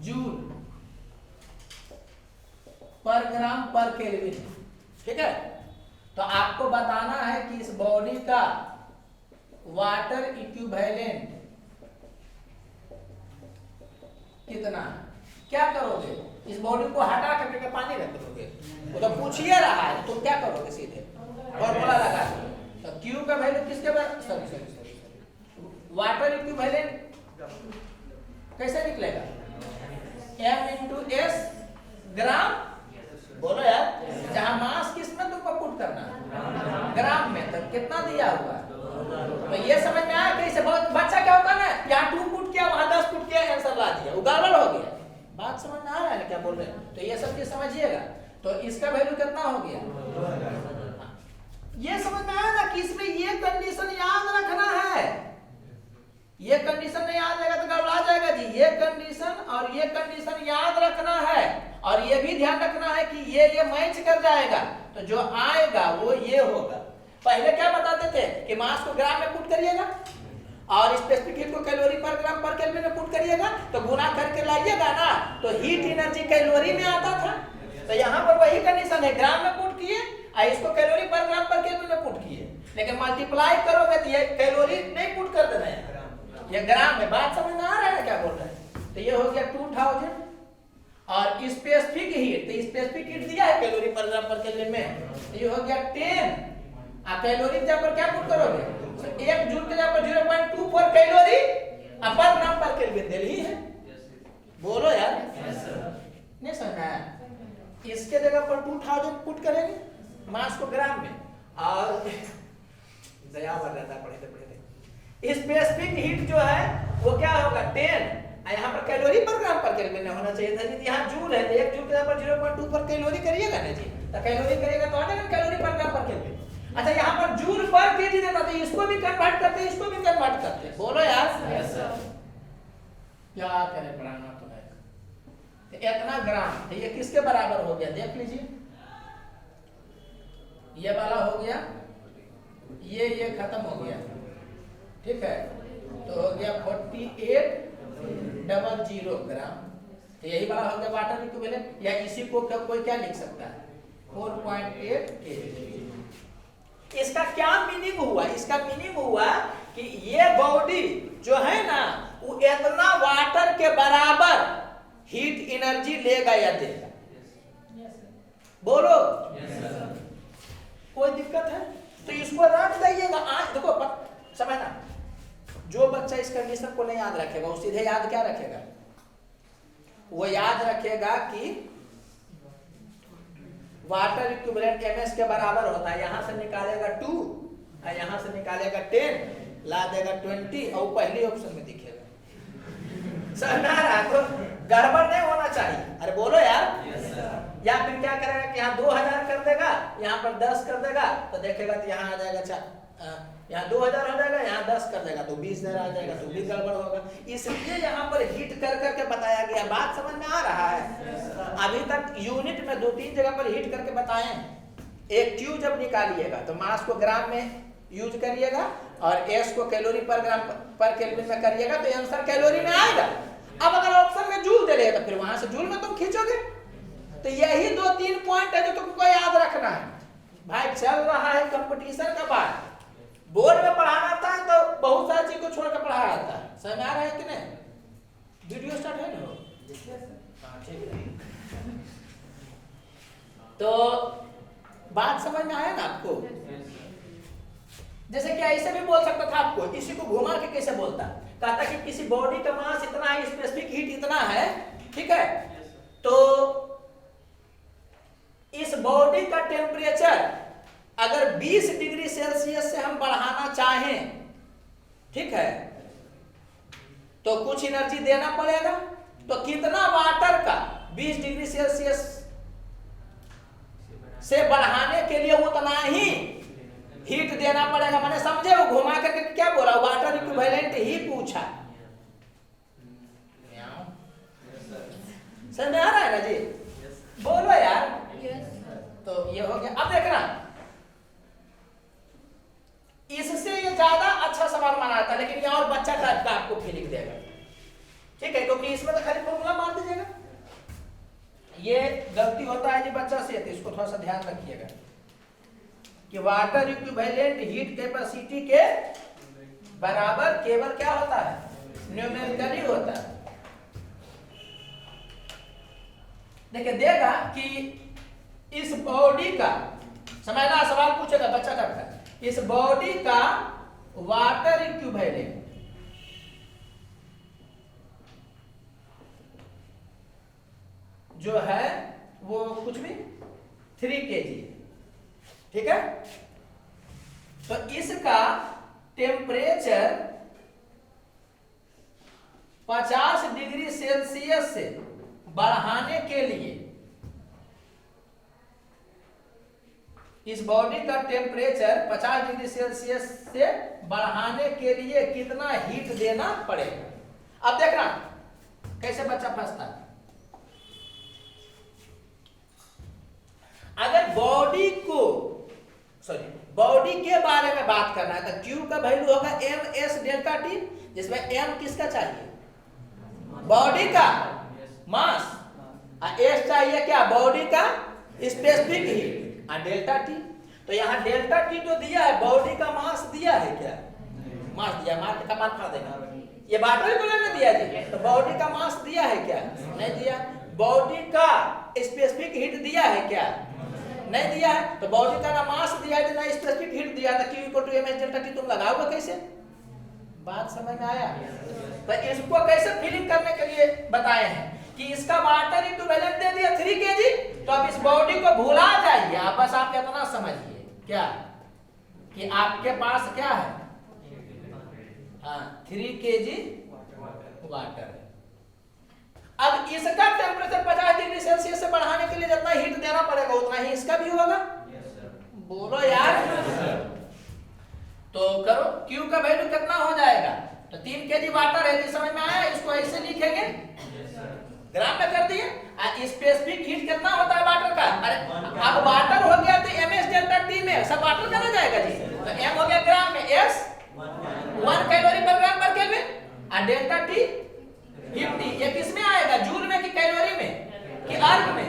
जूल पर ग्राम पर केल्विन, ठीक है। तो आपको बताना है कि इस बॉडी का वाटर इक्विवेलेंट कितना है। क्या करोगे, इस बॉडी को हटा करके पानी रख दोगे, वो तो पूछिए रहा है, तो क्या करोगे, सीधे फॉर्मूला लगा दो। तो Q का वैल्यू किसके बराबर, सॉरी वाटर इक्विवेलेंट कैसे निकलेगा, m इंटू एस ग्राम, बोलो यार, जहां मास किस में तुमको पुट करना है, ग्राम में, तो कितना दिया हुआ है। तो ये समझ में आया कैसे, बहुत बच्चा क्या होता है ना, यहाँ 2 पुट किया वहां 10 पुट किया, आंसर ला दिया, वो गड़बड़ हो गया। बात समझ में आ रहा है क्या बोल रहे हैं? तो ये सब चीज समझिएगा। तो इसका वैल्यू कितना हो गया, ये समझ में आया ना कि इसमें ये कंडीशन याद रखना है। ये कंडीशन नहीं याद रहेगा तो गड़बड़ा जाएगा जी। ये कंडीशन और ये कंडीशन याद रखना है, और ये भी ध्यान रखना है कि ये मैच कर जाएगा, तो जो आएगा वो ये होगा। पहले क्या बताते थे कि मास को ग्राम में पुट करिएगा और स्पेसिफिक हीट को कैलोरी पर ग्राम पर केल्विन में पुट करिएगा, तो गुना करके लाइएगा ना, तो हीट एनर्जी कैलोरी में आता था। तो यहाँ पर वही कंडीशन है, ग्राम में पुट किए और इसको कैलोरी पर ग्राम पर केल्विन में पुट किए, लेकिन मल्टीप्लाई करोगे तो ये कैलोरी नहीं पुट कर देना है, ये ग्राम में। बात समझ में आ रहा है क्या बोल रहे हैं? तो ये हो गया 2000 और स्पेसिफिक हीट, तो स्पेसिफिक हीट दिया है कैलोरी पर ग्राम पर केल्विन में, तो ये हो गया 10। आप कैलोरी के पर क्या पुट करोगे, तो 1 जूल के जगह पर 0.24 कैलोरी पर ग्राम पर केल्विन दे ही है। बोलो यार, नहीं समझना है? इसके जगह पर 2000 पुट करेंगे मास को ग्राम में, और दया भर जाता पढ़े थे स्पेसिफिक हीट जो है वो क्या होगा 10, यहाँ पर कैलोरी पर ग्राम पर केल्विन होना चाहिए था जी। यहाँ जूल है तो 1 जूल के जगह पर 0.2 पर कैलोरी करिएगा ना जी, तो कैलोरी करिएगा तो आ जाएगा कैलोरी पर ग्राम पर केल्विन। अच्छा, यहाँ पर जूल पर केजी देता था, इसको भी कन्वर्ट करते हैं, इसको भी कन्वर्ट करते हैं। बोलो यार, क्या करें, पढ़ाना तो है। तो इतना ग्राम, तो ये किसके बराबर हो गया देख लीजिए, ये वाला हो गया, ये खत्म हो गया, ठीक है। तो हो गया 4800 ग्राम, तो यही वाला हो गया वाटर इक्विवेलेंट। या इसी को कोई क्या लिख सकता है, 4.8 kg। इसका क्या मीनिंग हुआ, इसका मीनिंग हुआ कि ये बॉडी जो है ना वो इतना वाटर के बराबर हीट एनर्जी लेगा या देगा। बोलो कोई दिक्कत है तो इसको रख दीजिएगा। आज देखो समझना, जो बच्चा इस कंडीशन को नहीं याद रखेगा वो सीधे याद क्या रखेगा, वो याद रखेगा कि वाटर इक्विवेलेंट एमएस के बराबर होता है। यहां से निकालेगा 2 और यहां से निकालेगा 10, ला देगा 20 और पहली ऑप्शन में दिखेगा। समझ में आ रहा है? तो गड़बड़ नहीं होना चाहिए। अरे बोलो यार। या फिर क्या करेगा कि यहाँ 2000 कर देगा, यहाँ पर 10 कर देगा, तो देखेगा तो यहाँ आ जाएगा यहाँ 2000 हो जाएगा, यहाँ 10 कर देगा तो 20,000 आ जाएगा, तो भी गड़बड़ होगा। इसलिए यहाँ पर हिट कर करके बताया गया। बात समझ में आ रहा है? अभी तक यूनिट में 2-3 जगह पर हिट करके बताए हैं। एक क्यू जब निकालिएगा तो मास को ग्राम में यूज करिएगा और एस को कैलोरी पर ग्राम पर केल्विन में करिएगा तो आंसर कैलोरी में आएगा। अब अगर ऑप्शन में जूल दे देगा तो फिर वहां से जूल में तुम खींचोगे। तो यही 2-3 पॉइंट है जो तुमको याद रखना है। भाई चल रहा है कंपटीशन का बात, बोर्ड में पढ़ाना आता है तो बहुत सारी चीज को छोड़ कर पढ़ाया जाता है। समझ में आ रहा है कि नहीं? वीडियो स्टार्ट है ना? हाँ ठीक है। तो बात समझ में आया ना आपको? जैसे कि ऐसे भी बोल सकता था आपको, इसी को घुमा के कैसे बोलता, कहता कि किसी बॉडी का मास इतना है, स्पेसिफिक हीट इतना है, ठीक है, तो इस बॉडी का टेम्परेचर अगर 20 डिग्री सेल्सियस से हम बढ़ाना चाहें, ठीक है, तो कुछ एनर्जी देना पड़ेगा। तो कितना वाटर का 20 डिग्री सेल्सियस से बढ़ाने के लिए उतना ही हीट देना पड़ेगा। मैंने समझे? वो घुमा करके क्या बोला, वाटर इक्विवेलेंट ही पूछा। समझ में आ रहा है ना जी? बोलो यार। तो ये हो गया। अब देखना, इससे ये ज्यादा अच्छा सवाल माना जाता है, लेकिन ये और बच्चा टाइप का आपको फीलिंग देगा, ठीक है, क्योंकि इसमें तो खाली फॉर्मूला मार दीजिएगा। ये गलती होता है जी बच्चा से, तो इसको थोड़ा सा ध्यान रखिएगा कि वाटर इक्विवेलेंट हीट कैपेसिटी के बराबर केवल क्या होता है, न्यूमेरिकली होता है। देखिए देगा कि इस बॉडी का, समझना, सवाल पूछेगा बच्चा करता है, इस बॉडी का वाटर इक्विवेलेंट जो है वो कुछ भी 3 kg, ठीक है। तो इसका टेम्परेचर 50 डिग्री सेल्सियस से बढ़ाने के लिए, इस बॉडी का टेम्परेचर 50 डिग्री सेल्सियस से बढ़ाने के लिए कितना हीट देना पड़ेगा। अब देखना कैसे बच्चा फंसता है। अगर बॉडी के बारे में बात करना है तो Q का वैल्यू होगा ms डेल्टा T, जिसमें m किसका चाहिए, बॉडी का मास, और S चाहिए क्या, बॉडी का स्पेसिफिक हीट, और डेल्टा T। तो यहाँ डेल्टा T जो दिया है, बॉडी का मास दिया है क्या, मास दिया, मास का मान पा देना, ये वाटर इक्विवेलेंट में दिया है, तो बॉडी का मास दिया है क्या, नहीं दिया। बॉडी का स्पेसिफिक हीट दिया है क्या, नहीं दिया है। तो बॉडी का ना मास दिया है ना स्पेसिफिक हीट दिया है, तो Q equal to ms delta T तुम लगाओगे कैसे? बात समझ में आया? तो इसको कैसे फीलिंग करने के लिए बताए हैं कि इसका वाटर इक्विवेलेंट दे दिया 3 kg, तो अब इस बॉडी को भुला जाइए, आप बस आप इतना समझिए क्या कि आपके पास क्या है, हाँ 3 kg वाटर है। अब इसका टेम्परेचर 50 डिग्री सेल्सियस से बढ़ाने के लिए जितना हीट देना पड़ेगा उतना ही इसका भी होगा। बोलो यार। तो करो, Q का वैल्यू कितना हो जाएगा, तो 3 kg वाटर है, समझ में आया? इसको ऐसे लिखेंगे, ग्राम में कर दिए। स्पेसिफिक हीट कितना होता है वाटर का, अरे अब वाटर हो गया तो ms डेल्टा T में सब वाटर चला जाएगा जी, तो m हो गया ग्राम में, s 1 कैलोरी पर ग्राम पर केल्विन, और डेल्टा T 50। ये किस में आएगा, जूल में कि कैलोरी में कि अर्ग में,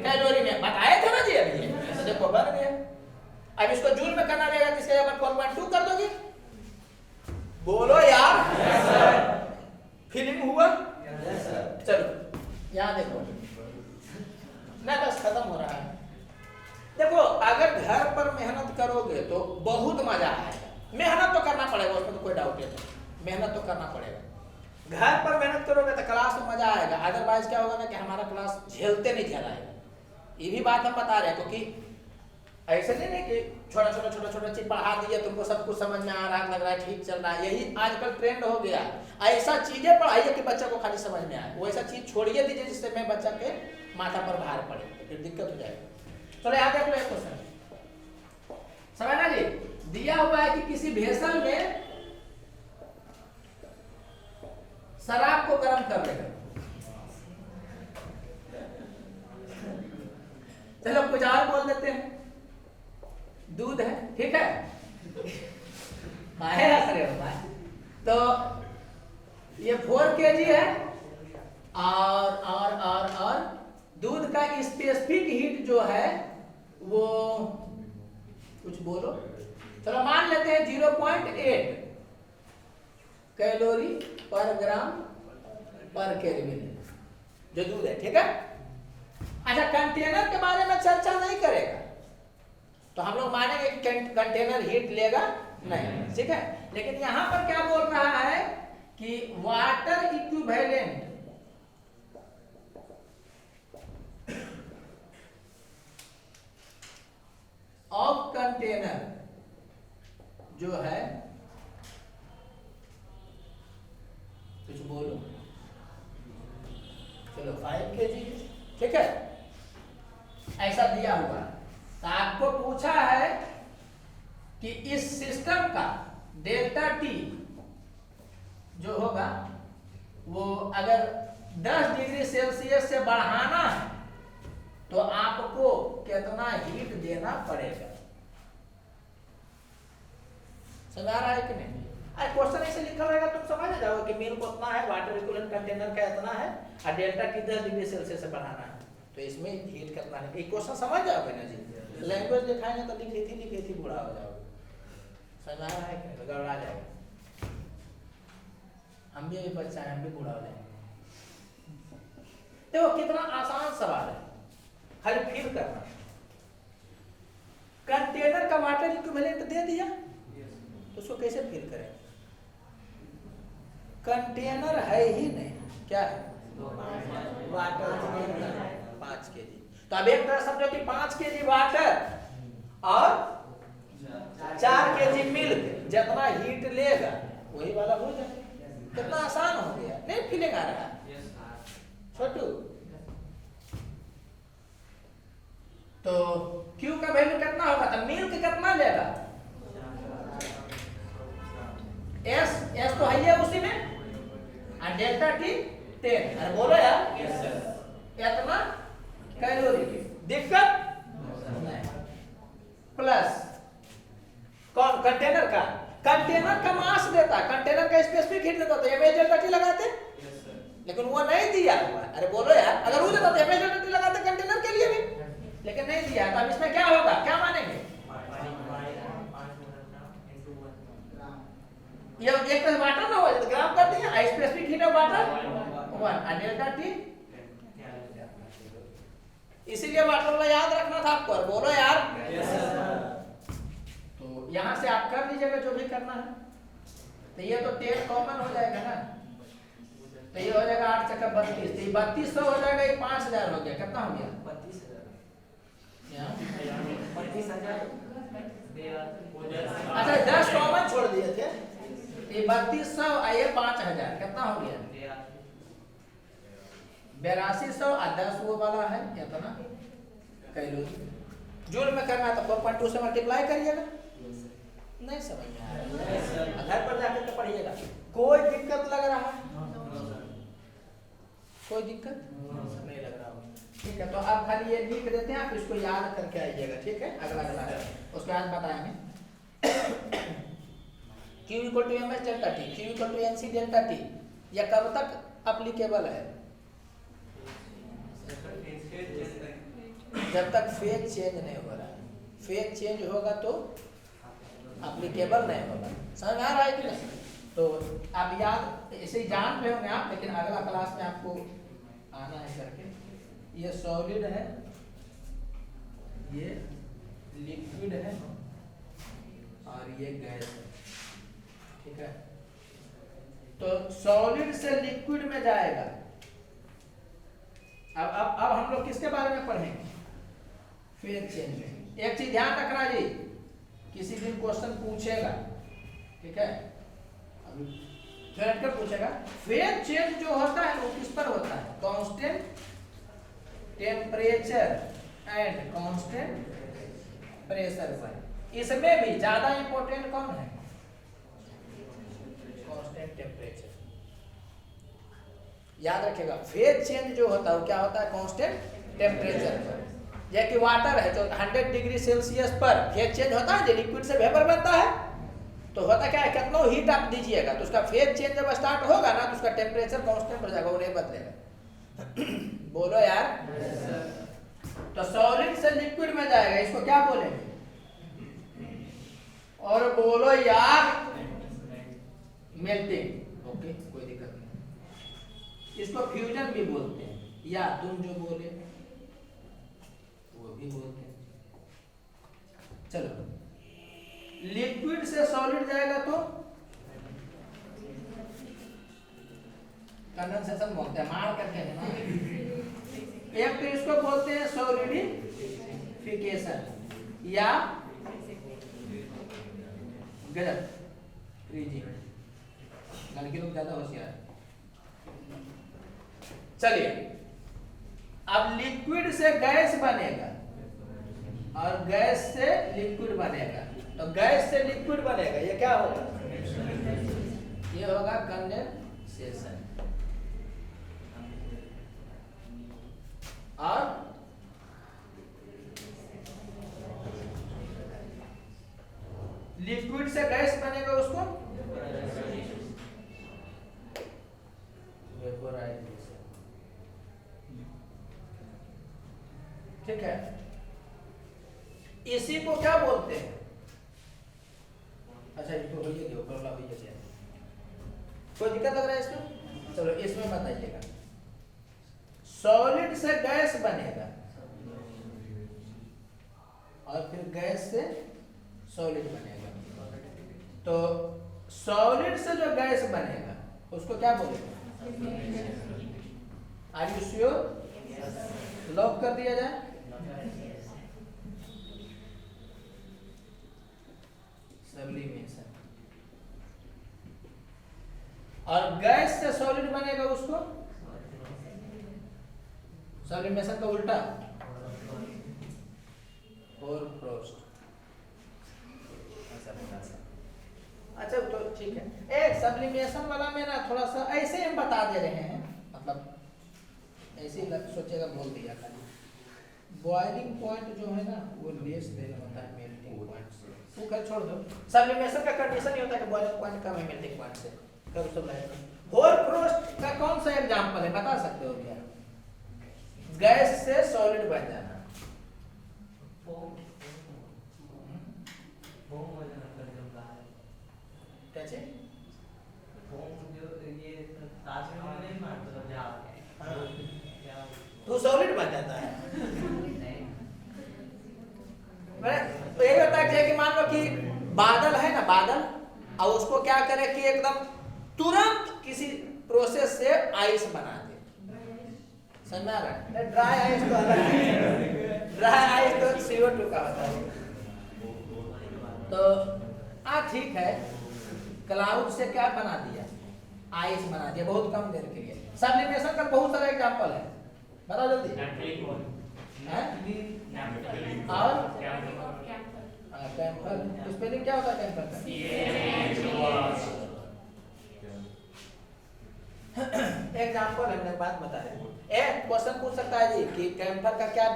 कैलोरी में, बताए थे ना जी अभी। तो देखो बन गया। अब इसको जूल में करना रहेगा, किसके जगह 4.2 कर दोगे। बोलो यार, फीलिंग हुआ? चलो यहाँ देखो, ना बस खत्म हो रहा है। देखो अगर घर पर मेहनत करोगे तो बहुत मजा आएगा। मेहनत तो करना पड़ेगा, उसमें तो कोई डाउट नहीं, मेहनत तो करना पड़ेगा। घर पर मेहनत करोगे तो क्लास में मजा आएगा, अदरवाइज क्या होगा ना कि हमारा क्लास झेलते नहीं झेलाएगा। ये भी बात हम बता रहे हैं, क्योंकि ऐसे नहीं है कि छोटा चीज पढ़ा दिए, तुमको सब कुछ समझ में आ रहा है, लग रहा है ठीक चल रहा है। यही आजकल ट्रेंड हो गया। ऐसा चीजें पढ़ाइए कि बच्चा को खाली समझ में आए, वो ऐसा चीज छोड़िए दीजिए जिससे मैं बच्चा के माथा पर भार पड़े, तो फिर दिक्कत हो जाएगी। चलो यहाँ देख लो एक क्वेश्चन, समझना जी। दिया हुआ है कि किसी भेसल में शराब को गर्म कर देगा। चलो कुछ और बोल देते हैं, दूध है, ठीक है। तो ये 4 kg है और दूध का स्पेसिफिक हीट जो है वो कुछ बोलो, चलो मान लेते हैं 0.8 कैलोरी पर ग्राम पर केल्विन जो दूध है, ठीक है। अच्छा कंटेनर के बारे में चर्चा नहीं करेगा, तो हम लोग मानेंगे कि कंटेनर हीट लेगा नहीं, ठीक है। लेकिन यहां पर क्या बोल रहा है कि वाटर इक्विवेलेंट ऑफ कंटेनर जो है, कुछ बोलो, चलो 5 kg, ठीक है। ऐसा दिया हुआ है, तो आपको पूछा है कि इस सिस्टम का डेल्टा टी जो होगा वो अगर 10 डिग्री सेल्सियस से बढ़ाना है तो आपको कितना हीट देना पड़ेगा। समझ आ रहा है कि नहीं? क्वेश्चन ऐसे लिखा रहेगा, तुम समझ जाओगे कि मिल्क उतना है, वाटर इक्विवेलेंट कंटेनर का इतना है और डेल्टा टी 10 डिग्री सेल्सियस से बढ़ाना है, तो इसमें हीट कितना है। एक क्वेश्चन समझ जाओगे ना जी। लैंग्वेज दिखाएंगे तो लिखी थी बुरा हो जाओगे। समझ आ रहा है कि गड़बड़ा जाएगा। हम भी बच्चा है, हम भी बुरा हो जाएंगे। देखो कितना आसान सवाल है, खाली फील करना। कंटेनर का वाटर इक्विवेलेंट दे दिया तो उसको कैसे फील करें? कंटेनर है ही नहीं, क्या है? Water 5 kg। तो अब एक तरह समझो कि 5 kg वाटर और 4 kg मिल्क जितना हीट लेगा वही वाला हो जाएगा। कितना आसान हो गया, नहीं फीलिंग आ रहा है छोटू? तो Q का वैल्यू कितना होगा, तो मिल्क कितना लेगा? S तो है उसी में, और डेल्टा टी 10। अरे बोलो यार, इतना कैलोरी, दिक्कत नहीं। प्लस कौन? कंटेनर का मास देता, कंटेनर का स्पेसिफिक हीट देता, तो एमएच डेल्टा टी लगाते, लेकिन वो नहीं दिया हुआ। अरे बोलो यार, अगर वो देता तो एमएच डेल्टा टी लगाते कंटेनर के लिए भी, लेकिन नहीं दिया। तो अब इसमें क्या होगा, क्या मानेंगे? ये एक तो वाटर ना हो जाए तो ग्राम कर दिया, स्पेसिफिक हीट ऑफ वाटर 1 और डेल्टा टी। इसीलिए वाटर वाला याद रखना था आपको। बोलो यार, तो यहां से आप कर लीजिएगा जो भी करना है। तो ये तो 10 कॉमन हो जाएगा ना, तो ये हो जाएगा 8 चक्का 32, तो ये 3200 हो जाएगा, ये 5000 हो गया। कितना हो गया? 32,000। अच्छा 10 कॉमन छोड़ दिए थे, ये 3200 और ये 5000, कितना हो गया? 8200 और 10 वो वाला है कितना कैलोरी। जूल में करना तो 4.2 से मल्टीप्लाई करिएगा। नहीं समझ में आ रहा, घर पर जाकर के पढ़िएगा। कोई दिक्कत लग रहा है? कोई दिक्कत नहीं लग रहा हो, ठीक है। तो आप खाली ये लिख देते हैं, आप इसको याद करके आइएगा, ठीक है। अगला उसके बाद बताएंगे। Q = mH delta T, Q = NC delta T, यह कब तक अप्लीकेबल है? जब तक फेज चेंज नहीं हो रहा है। फेज चेंज होगा तो अप्लीकेबल नहीं होगा। समझ में आ रहा है कि नहीं? तो आप याद इसे जान रहे होंगे आप, लेकिन अगला क्लास में आपको आना है करके। ये सॉलिड है ये लिक्विड है और ये गैस है, ठीक है। तो सॉलिड से लिक्विड में जाएगा। अब हम लोग किसके बारे में पढ़ेंगे? Phase change. एक चीज ध्यान रखना जी, किसी दिन क्वेश्चन पूछेगा, ठीक है, अभी थ्योरेटिकल पूछेगा, फेज चेंज जो होता है वो किस पर होता है? Constant temperature and constant pressure पर। इसमें भी ज्यादा इंपॉर्टेंट कौन है? Constant temperature. याद रखिएगा, फेज चेंज जो होता है वो क्या होता है? कांस्टेंट टेम्परेचर पर। जैसे कि वाटर है तो 100 डिग्री सेल्सियस पर फेज चेंज होता है, जो लिक्विड से वेपर बनता है, तो होता क्या है, कितना हीट आप दीजिएगा तो उसका फेज चेंज जब स्टार्ट होगा ना तो उसका टेम्परेचर कांस्टेंट हो जाएगा, वो नहीं बदलेगा। बोलो यार। तो सॉलिड से लिक्विड में जाएगा, इसको क्या बोलेंगे? और बोलो यार, मेल्टिंग। ओके, कोई दिक्कत नहीं। इसको फ्यूजन भी बोलते हैं, या तुम जो बोले वो भी बोलते हैं। चलो, लिक्विड से सॉलिड जाएगा तो कंडेंसेशन बोलते हैं, मार करके नहीं। एक तो इसको बोलते हैं सॉलिडिफिकेशन या गजब फ्रीजिंग। लड़के लोग ज्यादा होशियार। चलिए, अब लिक्विड से गैस बनेगा और गैस से लिक्विड बनेगा। तो गैस से लिक्विड बनेगा, ये क्या होगा? ये होगा कंडेंसेशन। और लिक्विड से गैस बनेगा, उसको वेपोराइजेशन, ठीक है। इसी को क्या बोलते हैं? अच्छा, इसको हो गया, ऊपर हो गया। कोई दिक्कत लग रहा है इसमें? चलो, इसमें बताइएगा, सॉलिड से गैस बनेगा और फिर गैस से सॉलिड बनेगा। तो सॉलिड से जो गैस बनेगा उसको क्या बोलेंगे? Are you sure? लॉक कर दिया जाए। सब्लिमेशन। और गैस से सॉलिड बनेगा, उसको सब्लिमेशन का उल्टा और फ्रोस्ट। अच्छा, तो ठीक है। ए सब्लिमेशन वाला में ना थोड़ा सा ऐसे हम बता दे रहे हैं, मतलब ऐसे ही सोचेगा, बोल दिया खाली। बॉइलिंग पॉइंट जो है ना वो लेस देन होता है मेल्टिंग पॉइंट से। तू कर छोड़ दो, सब्लिमेशन का कंडीशन ये होता है कि बॉइलिंग पॉइंट कम है मेल्टिंग पॉइंट से। कर सब रहेगा। होल फ्रोस्ट का कौन सा एग्जांपल है, बता सकते हो क्या? गैस से सॉलिड बन जाना। कैसे? तो सॉलिड बन जाता है। तो यही होता है कि मान लो कि बादल है ना, बादल, और उसको क्या करे कि एकदम तुरंत किसी प्रोसेस से आइस बना दे। समझ में आ रहा है? ड्राई आइस तो अलग है, ड्राई आइस तो CO2 का होता है। तो ठीक है, क्लाउड से क्या बना दिया? आइस बना दिया, बहुत कम देर के लिए। सब्लिमेशन का बहुत सारा एग्जांपल है, बताओ जल्दी। और कैम्फर, स्पेलिंग क्या होता है कैम्फर का? एग्जांपल हमने बात बताया। एक क्वेश्चन पूछ सकता है जी कि कैम्फर का क्या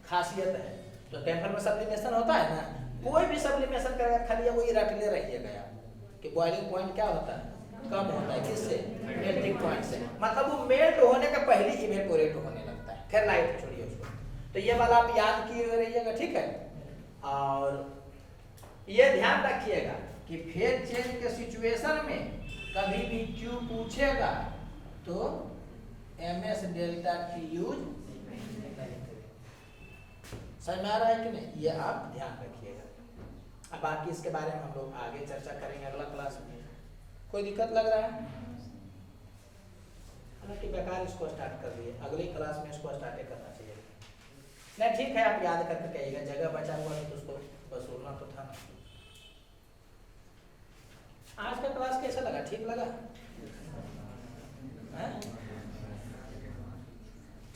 खासियत है? तो कैम्फर में सब्लिमेशन होता है ना, कोई भी सब्लिमेशन करेगा, खाली वही रट ले रहिएगा कि बॉइलिंग पॉइंट क्या होता है? कम होता है। किससे? मेल्टिंग पॉइंट से। मतलब वो मेल्ट होने के पहले इवेपोरेट होने लगता है। खैर, लाइट छोड़िए उसको। तो ये वाला आप याद किए रहिएगा, ठीक है। और ये ध्यान रखिएगा कि फेज चेंज के सिचुएशन में कभी भी Q पूछेगा तो MS डेल्टा की यूज नहीं करें। समझ में आ रहा है कि नहीं? ये आप ध्यान रखिएगा। अब बाकी इसके बारे में हम लोग आगे चर्चा करेंगे अगला क्लास में। कोई दिक्कत लग रहा है? हालांकि बेकार इसको स्टार्ट कर दिए, अगली क्लास में इसको स्टार्ट करना चाहिए। नहीं ठीक है, आप याद करके कहिएगा, जगह बचा हुआ है तो उसको वसूलना तो था। आज का क्लास कैसा लगा? ठीक लगा?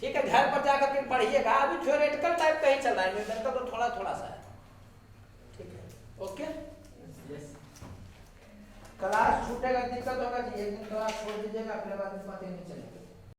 ठीक है, घर पर जाकर के पढ़िएगा। अभी थ्योरेटिकल टाइप का ही चल रहा है, न्यूमेरिकल तो थोड़ा थोड़ा सा है। ठीक है, ओके। क्लास छूटेगा, दिक्कत होगा जी, एक दिन क्लास छोड़ दीजिएगा, अपने बाद में पता ही नहीं चलेगा।